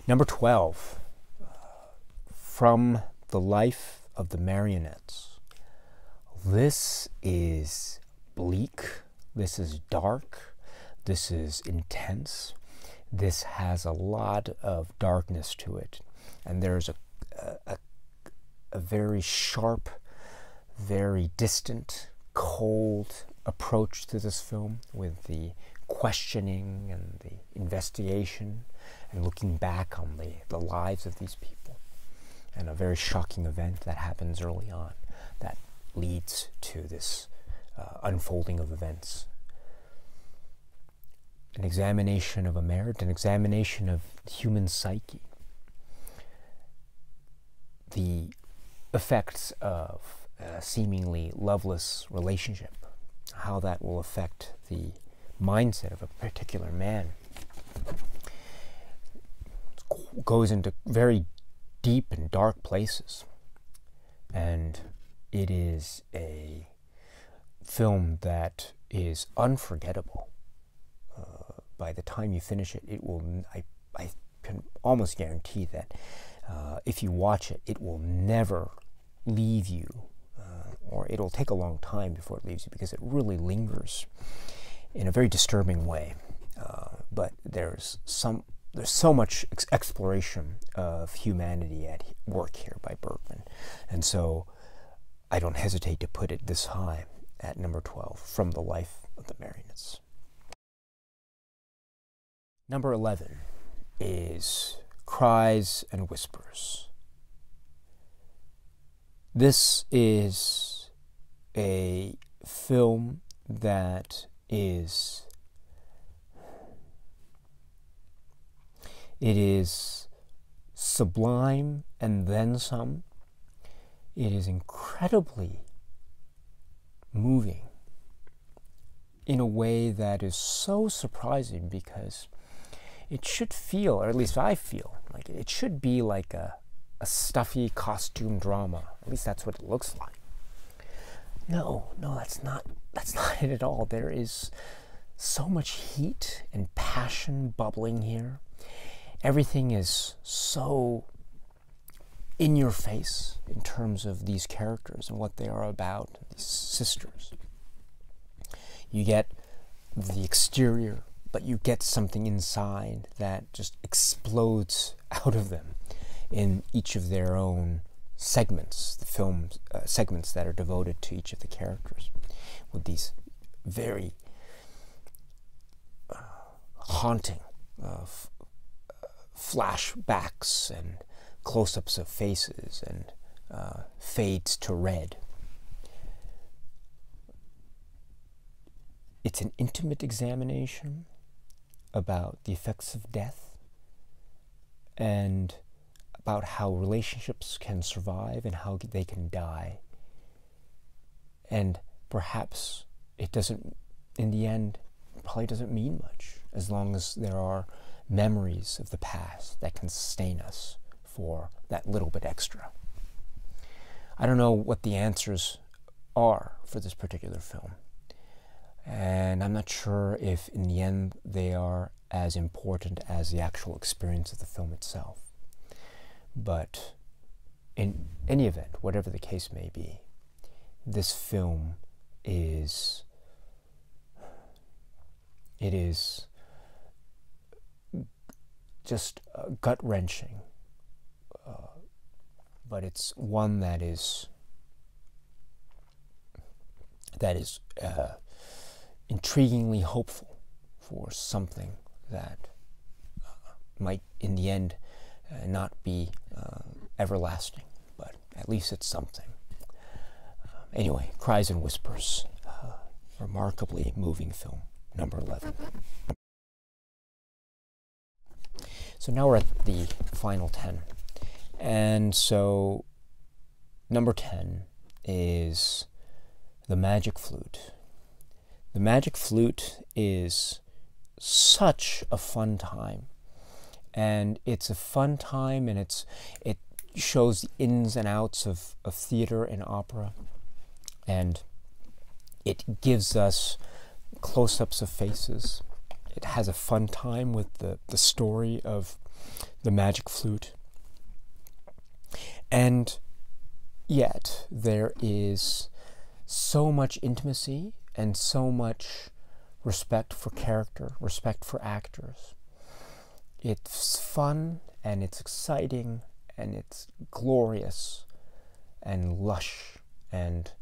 Number 12, From the Life of the Marionettes. This is bleak, this is dark, this is intense, this has a lot of darkness to it, and there's a very sharp, very distant, cold approach to this film, with the questioning and the investigation and looking back on the lives of these people, and a very shocking event that happens early on that leads to this unfolding of events. An examination of a marriage, an examination of human psyche. The effects of a seemingly loveless relationship, how that will affect the mindset of a particular man. It goes into very deep and dark places, and it is a film that is unforgettable. By the time you finish it, I can almost guarantee that if you watch it, it will never leave you, or it'll take a long time before it leaves you, because it really lingers in a very disturbing way. But there's so much exploration of humanity at work here by Bergman, and so I don't hesitate to put it this high at number 12, From the Life of the Marionettes. Number 11 is Cries and Whispers. This is a film that is sublime and then some. It is incredibly moving in a way that is so surprising, because it should feel, or at least I feel, like it should be like a stuffy costume drama. At least that's what it looks like. No, that's not it at all. There is so much heat and passion bubbling here. Everything is so in your face in terms of these characters and what they are about, these sisters. You get the exterior, but you get something inside that just explodes out of them in each of their own segments, the film segments that are devoted to each of the characters, with these very haunting flashbacks and close-ups of faces and fades to red. It's an intimate examination about the effects of death and about how relationships can survive and how they can die. And perhaps it doesn't, in the end, probably doesn't mean much, as long as there are memories of the past that can sustain us for that little bit extra. I don't know what the answers are for this particular film, and I'm not sure if in the end they are as important as the actual experience of the film itself. But in any event, whatever the case may be, this film is just gut-wrenching, but it's one that is intriguingly hopeful for something that might, in the end, not be everlasting, but at least it's something. Anyway, Cries and Whispers, remarkably moving film, number 11. So now we're at the final 10. And so number 10 is The Magic Flute. The Magic Flute is such a fun time. And it's a fun time, and it shows the ins and outs of theater and opera. And it gives us close-ups of faces. It has a fun time with the story of the magic flute. And yet there is so much intimacy and so much respect for character, respect for actors. It's fun, and it's exciting, and it's glorious and lush, and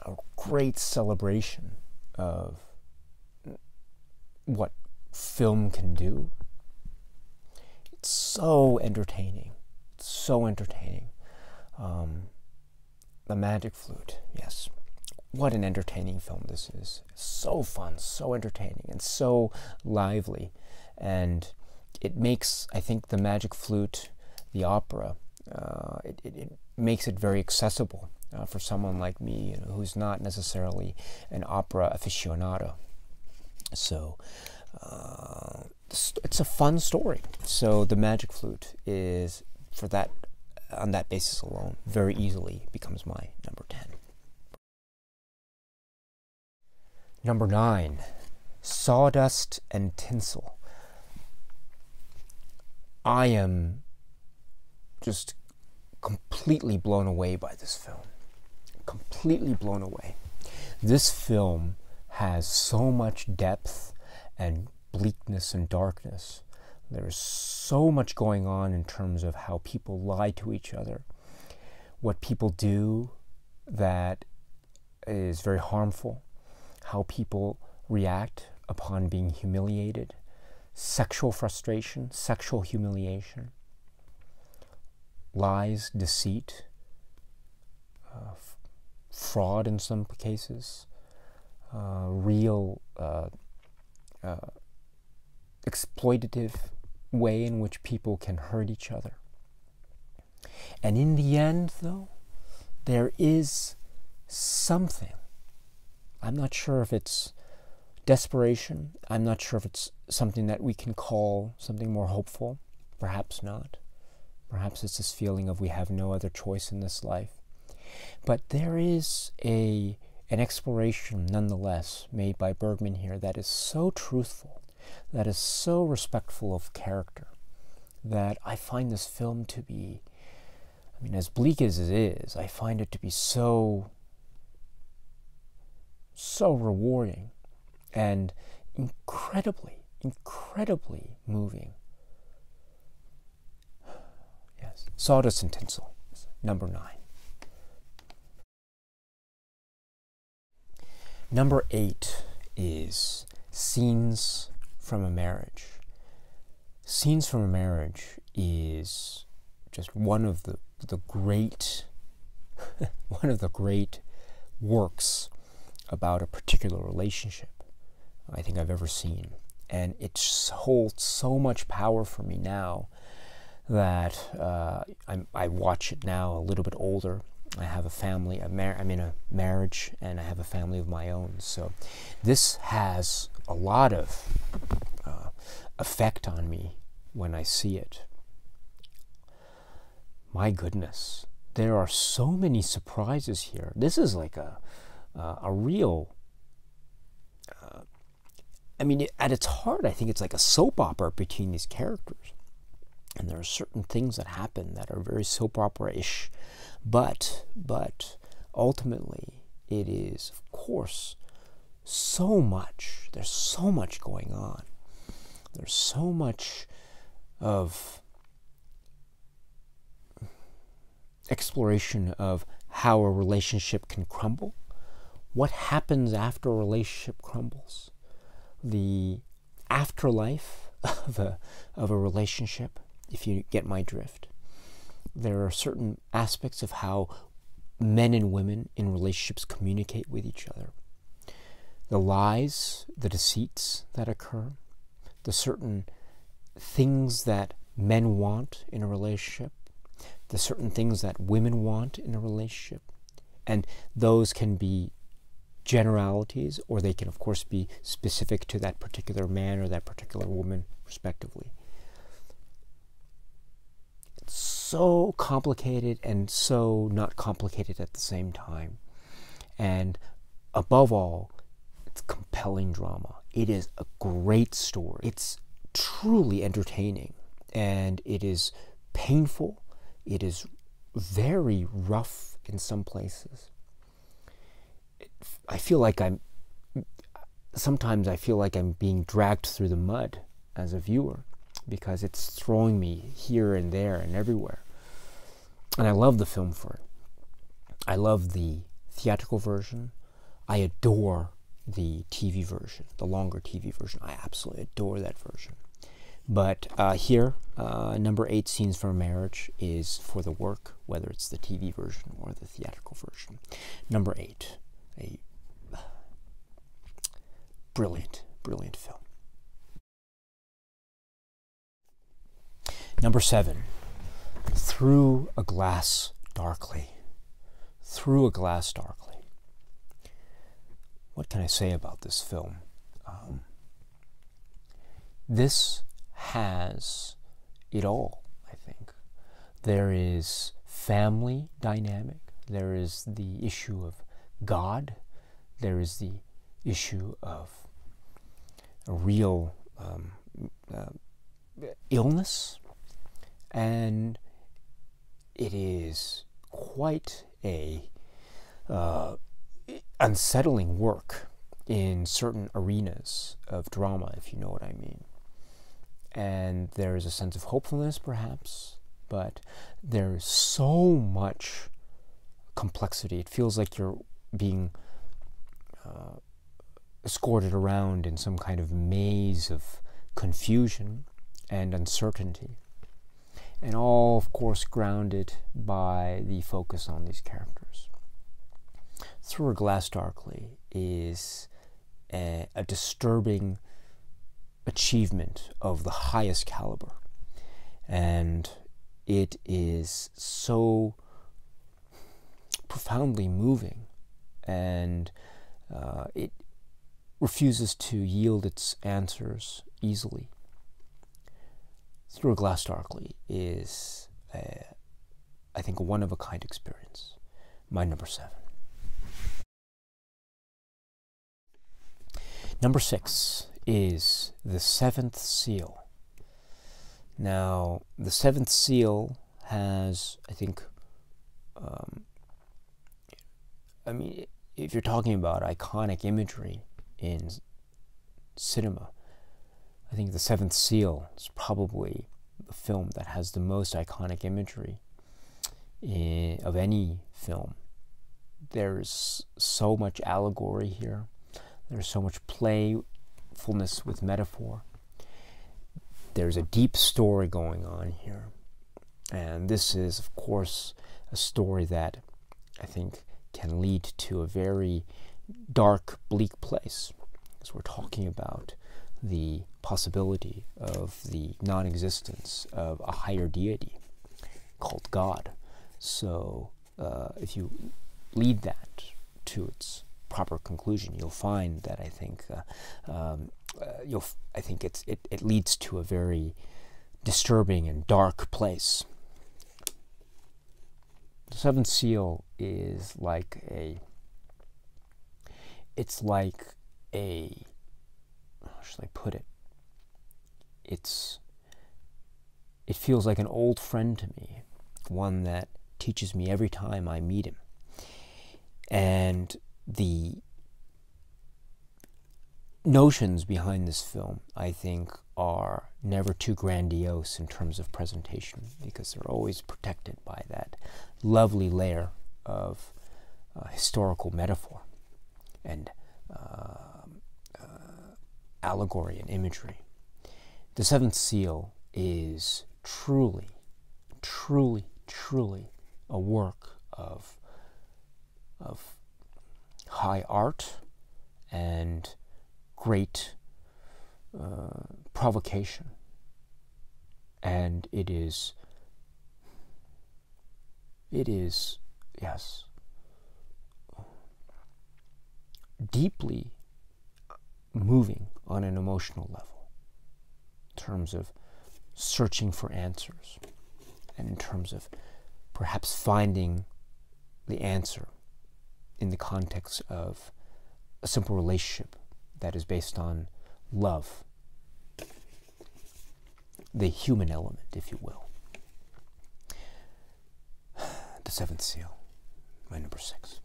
a great celebration of what film can do. It's so entertaining. It's so entertaining. The Magic Flute, yes. What an entertaining film this is. So fun, so entertaining, and so lively. And it makes, I think, The Magic Flute, the opera, It makes it very accessible for someone like me, who's not necessarily an opera aficionado. So it's a fun story. So The Magic Flute is, for that, on that basis alone, very easily becomes my number 10. Number 9, Sawdust and Tinsel. I am just completely blown away by this film. Completely blown away. This film has so much depth and bleakness and darkness. There's so much going on in terms of how people lie to each other, what people do that is very harmful, how people react upon being humiliated, sexual frustration, sexual humiliation, lies, deceit, fraud in some cases, real exploitative way in which people can hurt each other. And in the end, though, there is something. I'm not sure if it's desperation. I'm not sure if it's something that we can call something more hopeful. Perhaps not. Perhaps it's this feeling of we have no other choice in this life. But there is an exploration, nonetheless, made by Bergman here that is so truthful, that is so respectful of character, that I find this film to be, I mean, as bleak as it is, I find it to be so rewarding and incredibly moving. Yes, Sawdust and Tinsel, number 9. Number 8 is Scenes from a Marriage. Scenes from a Marriage is just one of the great one of the great works about a particular relationship I think I've ever seen. And it holds so much power for me now that I watch it now a little bit older. I have a family, I'm in a marriage, and I have a family of my own. So this has a lot of effect on me when I see it. My goodness, there are so many surprises here. This is like a real, I mean, at its heart, I think it's like a soap opera between these characters. And there are certain things that happen that are very soap opera-ish. But ultimately, it is, of course, so much. There's so much going on. There's so much of exploration of how a relationship can crumble, what happens after a relationship crumbles, the afterlife of a relationship, if you get my drift. There are certain aspects of how men and women in relationships communicate with each other. The lies, the deceits that occur, the certain things that men want in a relationship, the certain things that women want in a relationship. And those can be generalities, or they can, of course, be specific to that particular man or that particular woman, respectively. It's so complicated and so not complicated at the same time. And above all, it's compelling drama. It is a great story. It's truly entertaining, and it is painful. It is very rough in some places. Sometimes I feel like I'm being dragged through the mud as a viewer, because it's throwing me here and there and everywhere. And I love the film for it. I love the theatrical version. I adore the TV version, the longer TV version. I absolutely adore that version. But here, number 8, Scenes from a Marriage, is for the work, whether it's the TV version or the theatrical version. Number 8, a brilliant film. Number 7, Through a glass darkly. Through a glass darkly. What can I say about this film? This has it all, I think. There is family dynamic. There is the issue of God. There is the issue of a real illness. And it is quite a unsettling work in certain arenas of drama, if you know what I mean. And there is a sense of hopefulness, perhaps, but there's so much complexity. It feels like you're being escorted around in some kind of maze of confusion and uncertainty. And all, of course, grounded by the focus on these characters. Through a Glass Darkly is a disturbing achievement of the highest caliber. And it is so profoundly moving, and it refuses to yield its answers easily. Through a Glass Darkly is, I think, a one-of-a-kind experience. My number 7. Number 6 is The Seventh Seal. Now, The Seventh Seal has, I think, if you're talking about iconic imagery in cinema, I think The Seventh Seal is probably the film that has the most iconic imagery of any film. There's so much allegory here. There's so much playfulness with metaphor. There's a deep story going on here. And this is, of course, a story that I think can lead to a very dark, bleak place, because we're talking about the possibility of the non-existence of a higher deity called God. So if you lead that to its proper conclusion, you'll find that I think it leads to a very disturbing and dark place. The Seventh Seal is like a how should I put it? It feels like an old friend to me, one that teaches me every time I meet him. And the notions behind this film, I think, are never too grandiose in terms of presentation, because they're always protected by that lovely layer of historical metaphor and allegory and imagery. The Seventh Seal is truly, truly, truly a work of high art and great provocation. And it is, yes, deeply moving on an emotional level, in terms of searching for answers, and in terms of perhaps finding the answer in the context of a simple relationship that is based on love, the human element, if you will. The Seventh Seal, my number 6.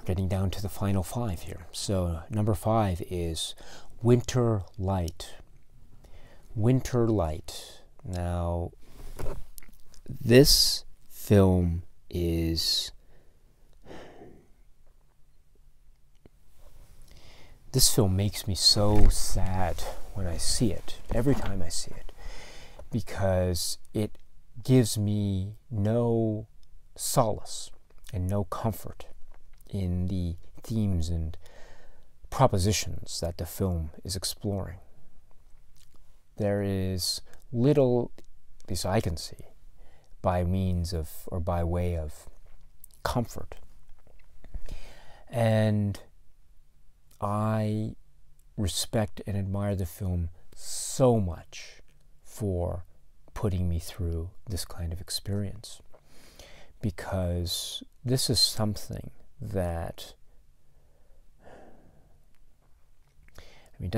Getting down to the final 5 here. So number 5 is Winter Light. Winter Light. Now, this film is... This film makes me so sad when I see it, every time I see it, because it gives me no solace and no comfort in the themes and propositions that the film is exploring. there is little, at least I can see, by means of, or by way of, comfort. And I respect and admire the film so much for putting me through this kind of experience, because this is something that, I mean,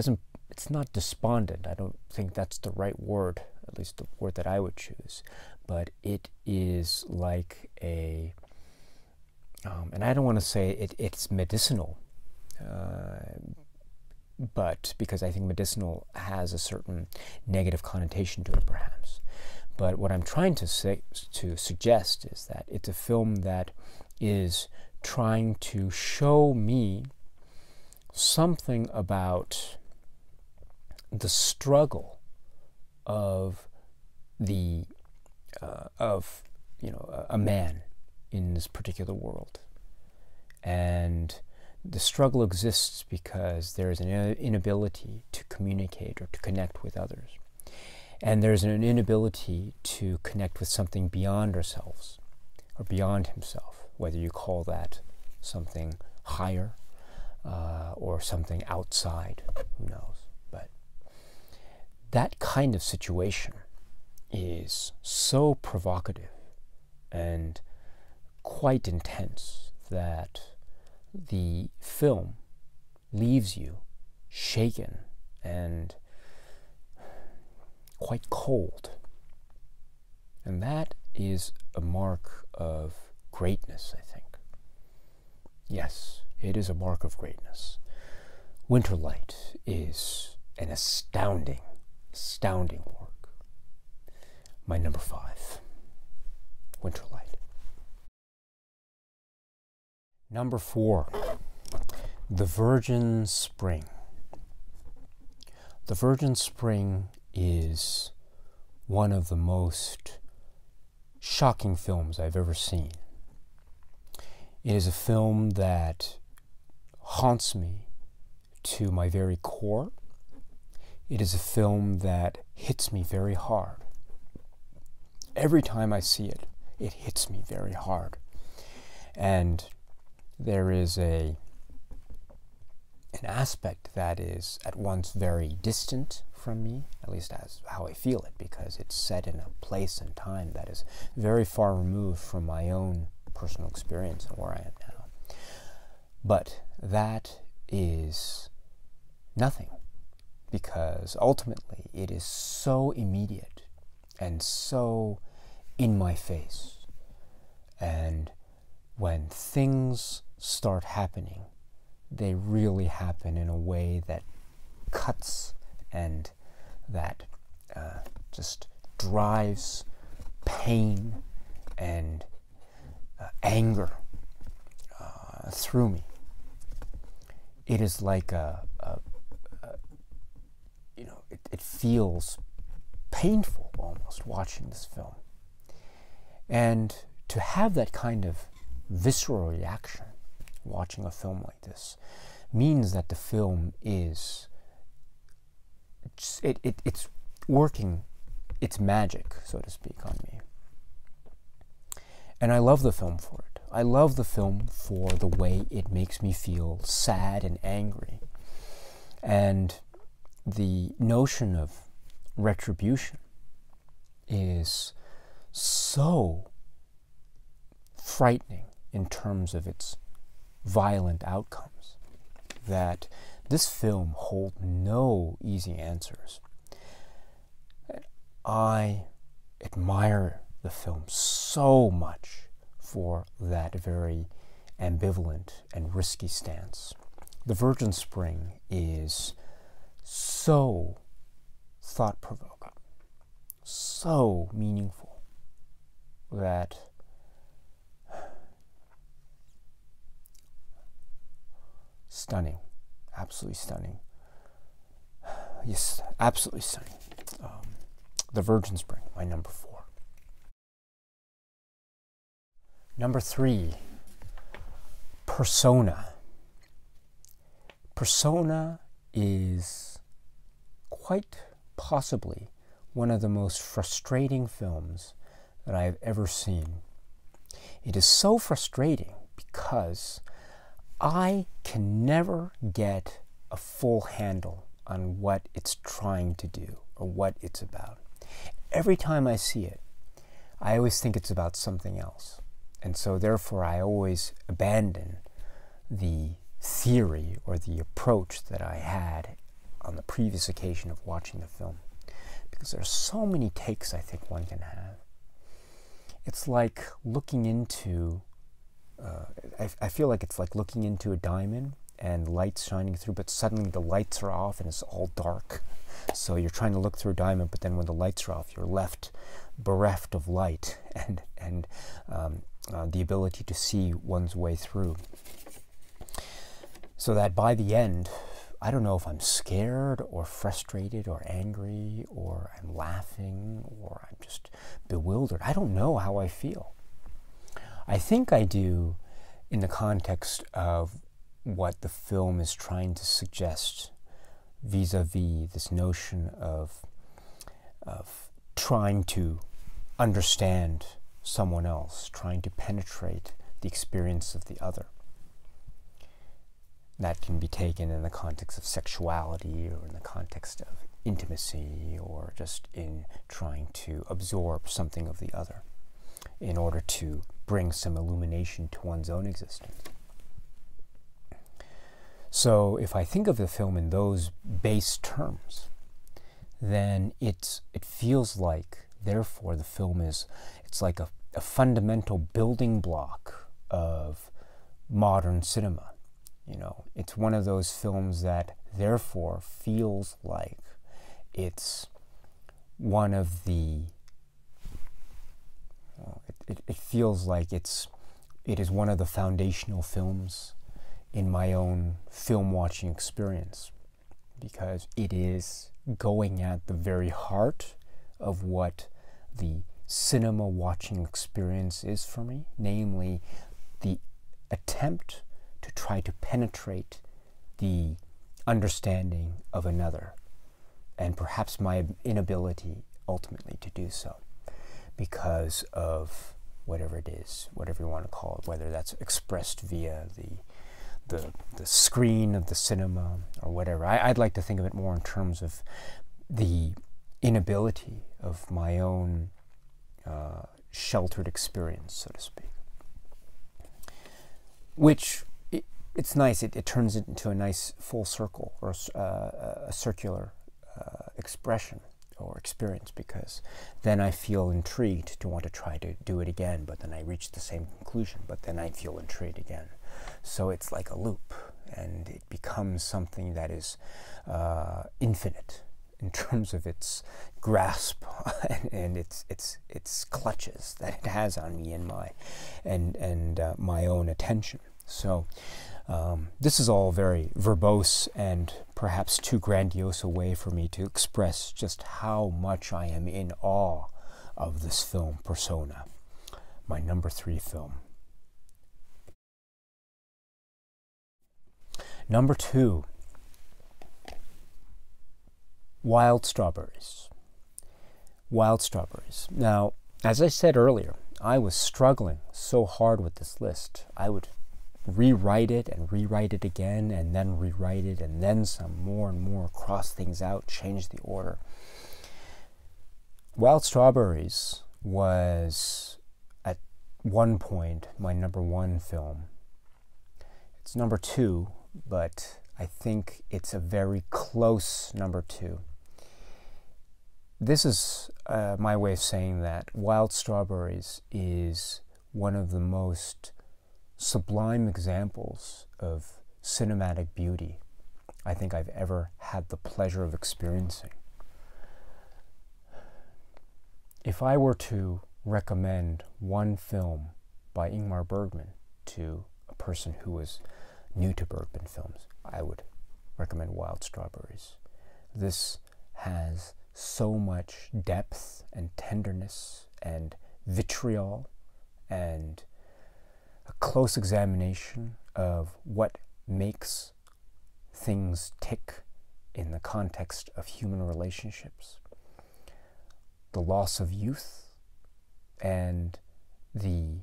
it's not despondent. I don't think that's the right word, at least the word that I would choose, but it is like a, and I don't want to say it's medicinal, but because I think medicinal has a certain negative connotation to it, perhaps. But what I'm trying to suggest is that it's a film that is trying to show me something about the struggle of a man in this particular world. And the struggle exists because there is an inability to communicate or to connect with others. And there's an inability to connect with something beyond ourselves, or beyond himself, whether you call that something higher or something outside, who knows. But that kind of situation is so provocative and quite intense that the film leaves you shaken and quite cold. And that is a mark of greatness, I think. Yes, it is a mark of greatness. Winterlight is an astounding, astounding work. My number 5, Winterlight. Number 4, The Virgin Spring. The Virgin Spring is one of the most shocking films I've ever seen. It is a film that haunts me to my very core. It is a film that hits me very hard. Every time I see it, it hits me very hard. And there is an aspect that is at once very distant from me, at least as how I feel it, because it's set in a place and time that is very far removed from my own personal experience and where I am now. But that is nothing, because ultimately it is so immediate and so in my face. And when things start happening, they really happen in a way that cuts and that just drives pain and anger through me. It is like it feels painful almost watching this film. And to have that kind of visceral reaction watching a film like this means that the film is it's working its magic, so to speak, on me. And I love the film for it. I love the film for the way it makes me feel sad and angry. And the notion of retribution is so frightening in terms of its violent outcomes that this film holds no easy answers. I admire the film so much for that very ambivalent and risky stance. The Virgin Spring is so thought-provoking, so meaningful, that stunning, absolutely stunning. Yes, absolutely stunning. The Virgin Spring, my number 4. Number 3, Persona. Persona is quite possibly one of the most frustrating films that I have ever seen. It is so frustrating because I can never get a full handle on what it's trying to do or what it's about. Every time I see it, I always think it's about something else. And so therefore I always abandon the theory or the approach that I had on the previous occasion of watching the film. Because there are so many takes I think one can have. It's like looking into, I feel like it's like looking into a diamond and lights shining through, but suddenly the lights are off and it's all dark. So you're trying to look through a diamond, but then when the lights are off, you're left bereft of light and the ability to see one's way through. So that by the end, I don't know if I'm scared or frustrated or angry or I'm laughing or I'm just bewildered. I don't know how I feel. I think I do in the context of what the film is trying to suggest vis-a-vis this notion of trying to understand someone else, trying to penetrate the experience of the other. That can be taken in the context of sexuality or in the context of intimacy or just in trying to absorb something of the other in order to bring some illumination to one's own existence. So if I think of the film in those base terms, then it feels like, therefore, the film it's like a fundamental building block of modern cinema. You know, it's one of those films that therefore feels like it's one of the, it feels like it is one of the foundational films in my own film watching experience, because it is going at the very heart of what the cinema watching experience is for me, namely the attempt to try to penetrate the understanding of another, and perhaps my inability ultimately to do so because of whatever it is, whatever you want to call it, whether that's expressed via the screen of the cinema or whatever. I'd like to think of it more in terms of the inability of my own sheltered experience, so to speak. Which, it's nice, it turns it into a nice full circle, or a circular expression or experience, because then I feel intrigued to want to try to do it again, but then I reach the same conclusion, but then I feel intrigued again. So it's like a loop, and it becomes something that is infinite in terms of its grasp and its clutches that it has on me and my own attention. So this is all very verbose and perhaps too grandiose a way for me to express just how much I am in awe of this film, Persona, my number 3 film. Number 2, Wild Strawberries. Wild Strawberries. Now, as I said earlier, I was struggling so hard with this list. I would rewrite it and rewrite it again, and then rewrite it, and then some more and more, cross things out, change the order. Wild Strawberries was, at one point, my number 1 film. It's number 2, but I think it's a very close number 2. This is my way of saying that Wild Strawberries is one of the most sublime examples of cinematic beauty I think I've ever had the pleasure of experiencing. If I were to recommend one film by Ingmar Bergman to a person who was new to Bergman films, I would recommend Wild Strawberries. This has so much depth and tenderness and vitriol and a close examination of what makes things tick in the context of human relationships. The loss of youth and the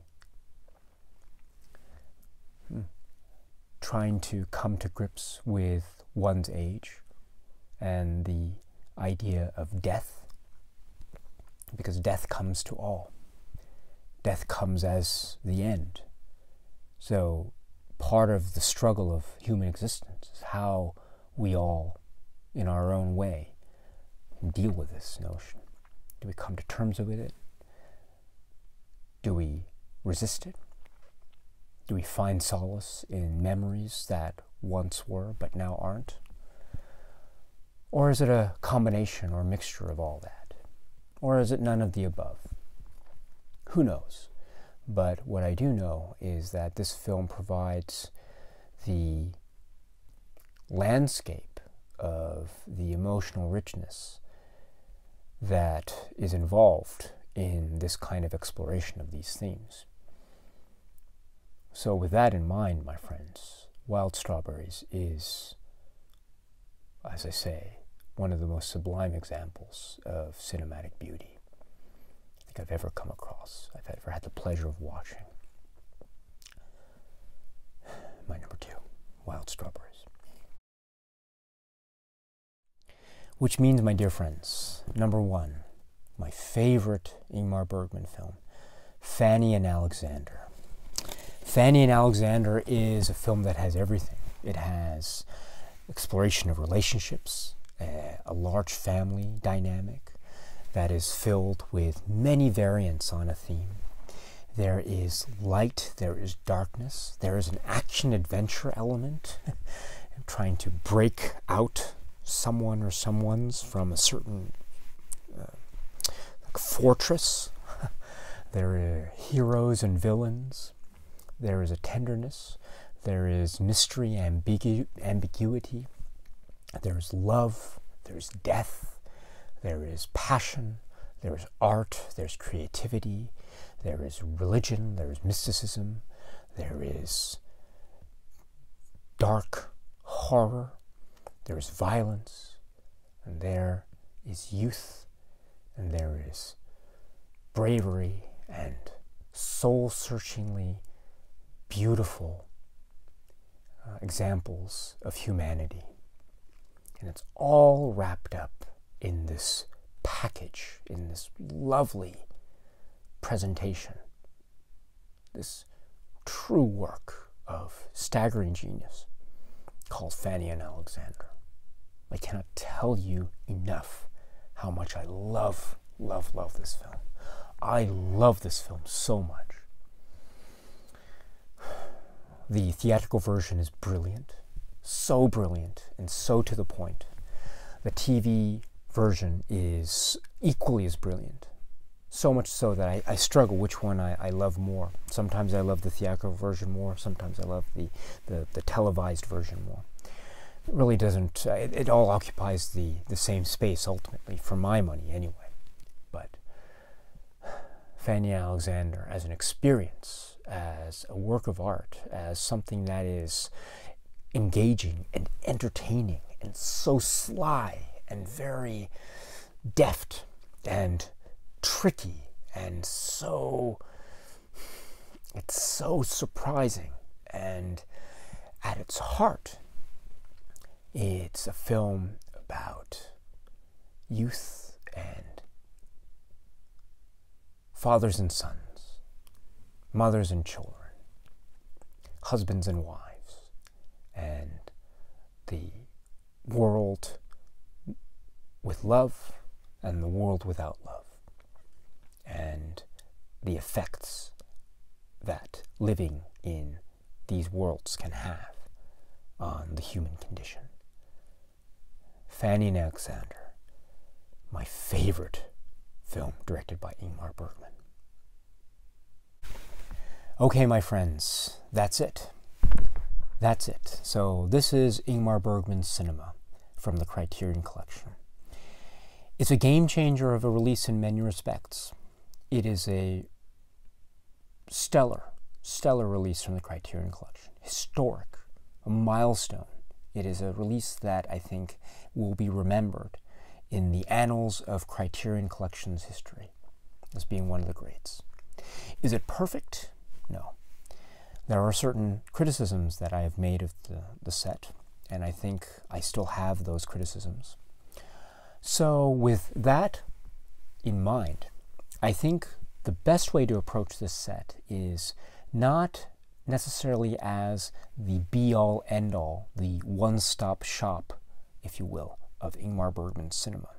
trying to come to grips with one's age and the idea of death, because death comes to all. Death comes as the end. So part of the struggle of human existence is how we all, in our own way, deal with this notion. Do we come to terms with it? Do we resist it? Do we find solace in memories that once were but now aren't? Or is it a combination or mixture of all that? Or is it none of the above? Who knows? But what I do know is that this film provides the landscape of the emotional richness that is involved in this kind of exploration of these themes. So with that in mind, my friends, Wild Strawberries is, as I say, one of the most sublime examples of cinematic beauty I think I've ever come across, I've ever had the pleasure of watching. My number 2, Wild Strawberries. Which means, my dear friends, number 1, my favorite Ingmar Bergman film, Fanny and Alexander. Fanny and Alexander is a film that has everything. It has exploration of relationships, a large family dynamic that is filled with many variants on a theme. There is light, there is darkness, there is an action-adventure element, trying to break out someone or someone's from a certain fortress. There are heroes and villains. There is a tenderness. There is mystery, ambiguity. There is love. There is death. There is passion. There is art. There's creativity. There is religion. There is mysticism. There is dark horror. There is violence. And there is youth. And there is bravery and soul-searchingly beautiful examples of humanity. And it's all wrapped up in this package, in this lovely presentation, this true work of staggering genius called Fanny and Alexander. I cannot tell you enough how much I love this film. I love this film so much. The theatrical version is brilliant, so brilliant and so to the point. The TV version is equally as brilliant, so much so that I struggle which one I love more. Sometimes I love the theatrical version more, sometimes I love the televised version more. It really doesn't, it all occupies the same space ultimately, for my money anyway. But Fanny and Alexander as an experience, as a work of art, as something that is engaging and entertaining and so sly and very deft and tricky and it's so surprising, and at its heart it's a film about youth and fathers and sons, mothers and children, husbands and wives, and the world with love and the world without love, and the effects that living in these worlds can have on the human condition. Fanny and Alexander, my favorite film directed by Ingmar Bergman. Okay, my friends, that's it. That's it. So this is Ingmar Bergman's cinema from the Criterion collection. It's a game changer of a release in many respects. It is a stellar release from the Criterion collection. Historic, a milestone It is a release that I think will be remembered in the annals of Criterion Collection's history as being one of the greats. Is it perfect? No. There are certain criticisms that I have made of the set, and I think I still have those criticisms. So with that in mind, I think the best way to approach this set is not necessarily as the be-all, end-all, the one-stop shop, if you will, of Ingmar Bergman's cinema,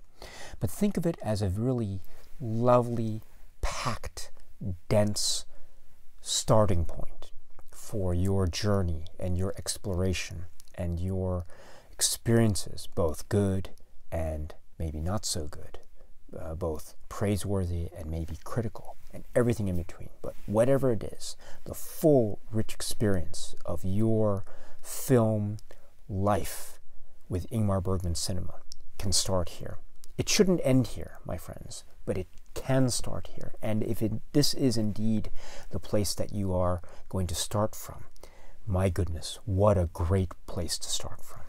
but think of it as a really lovely, packed, dense starting point for your journey and your exploration and your experiences, both good and maybe not so good, both praiseworthy and maybe critical, and everything in between. But whatever it is, the full, rich experience of your film life with Ingmar Bergman cinema can start here. It shouldn't end here, my friends, but it can start here. And if this is indeed the place that you are going to start from, my goodness, what a great place to start from.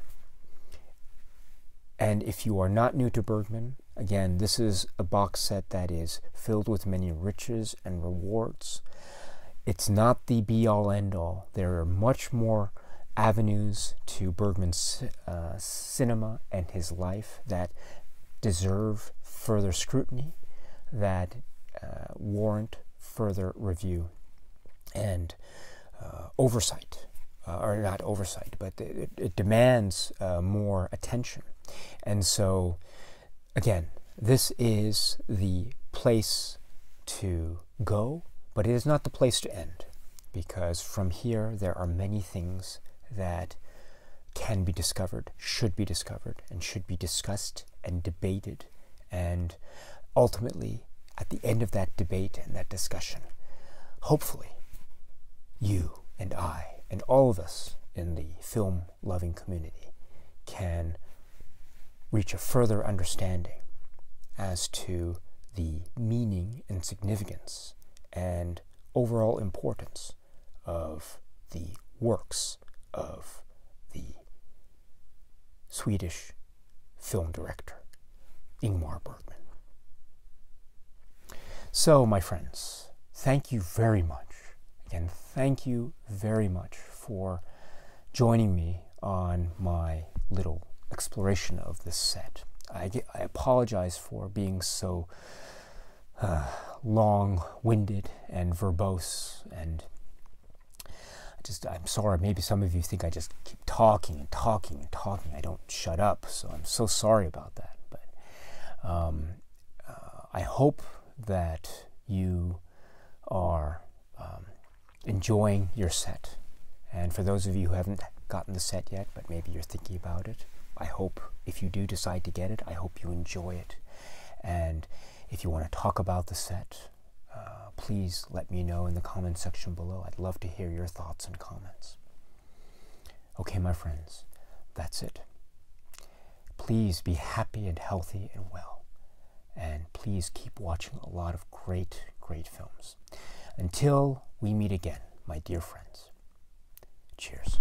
And if you are not new to Bergman, again, this is a box set that is filled with many riches and rewards. It's not the be-all, end-all. There are much more avenues to Bergman's cinema and his life that deserve further scrutiny, that warrant further review and oversight, or not oversight, but it demands more attention. And so, again, this is the place to go, but it is not the place to end, because from here there are many things that can be discovered, and should be discussed and debated, and ultimately, at the end of that debate and that discussion, hopefully, you and I and all of us in the film-loving community can reach a further understanding as to the meaning and significance and overall importance of the works of the Swedish film director, Ingmar Bergman. So, my friends, thank you very much. Again, thank you very much for joining me on my little exploration of this set. I apologize for being so long-winded and verbose, and I'm sorry, maybe some of you think I just keep talking and talking and talking. I don't shut up, so I'm so sorry about that. But I hope that you are enjoying your set. And for those of you who haven't gotten the set yet, but maybe you're thinking about it, I hope if you do decide to get it, I hope you enjoy it. And if you want to talk about the set, please let me know in the comment section below. I'd love to hear your thoughts and comments. Okay, my friends, that's it. Please be happy and healthy and well. And please keep watching a lot of great, great films. Until we meet again, my dear friends. Cheers.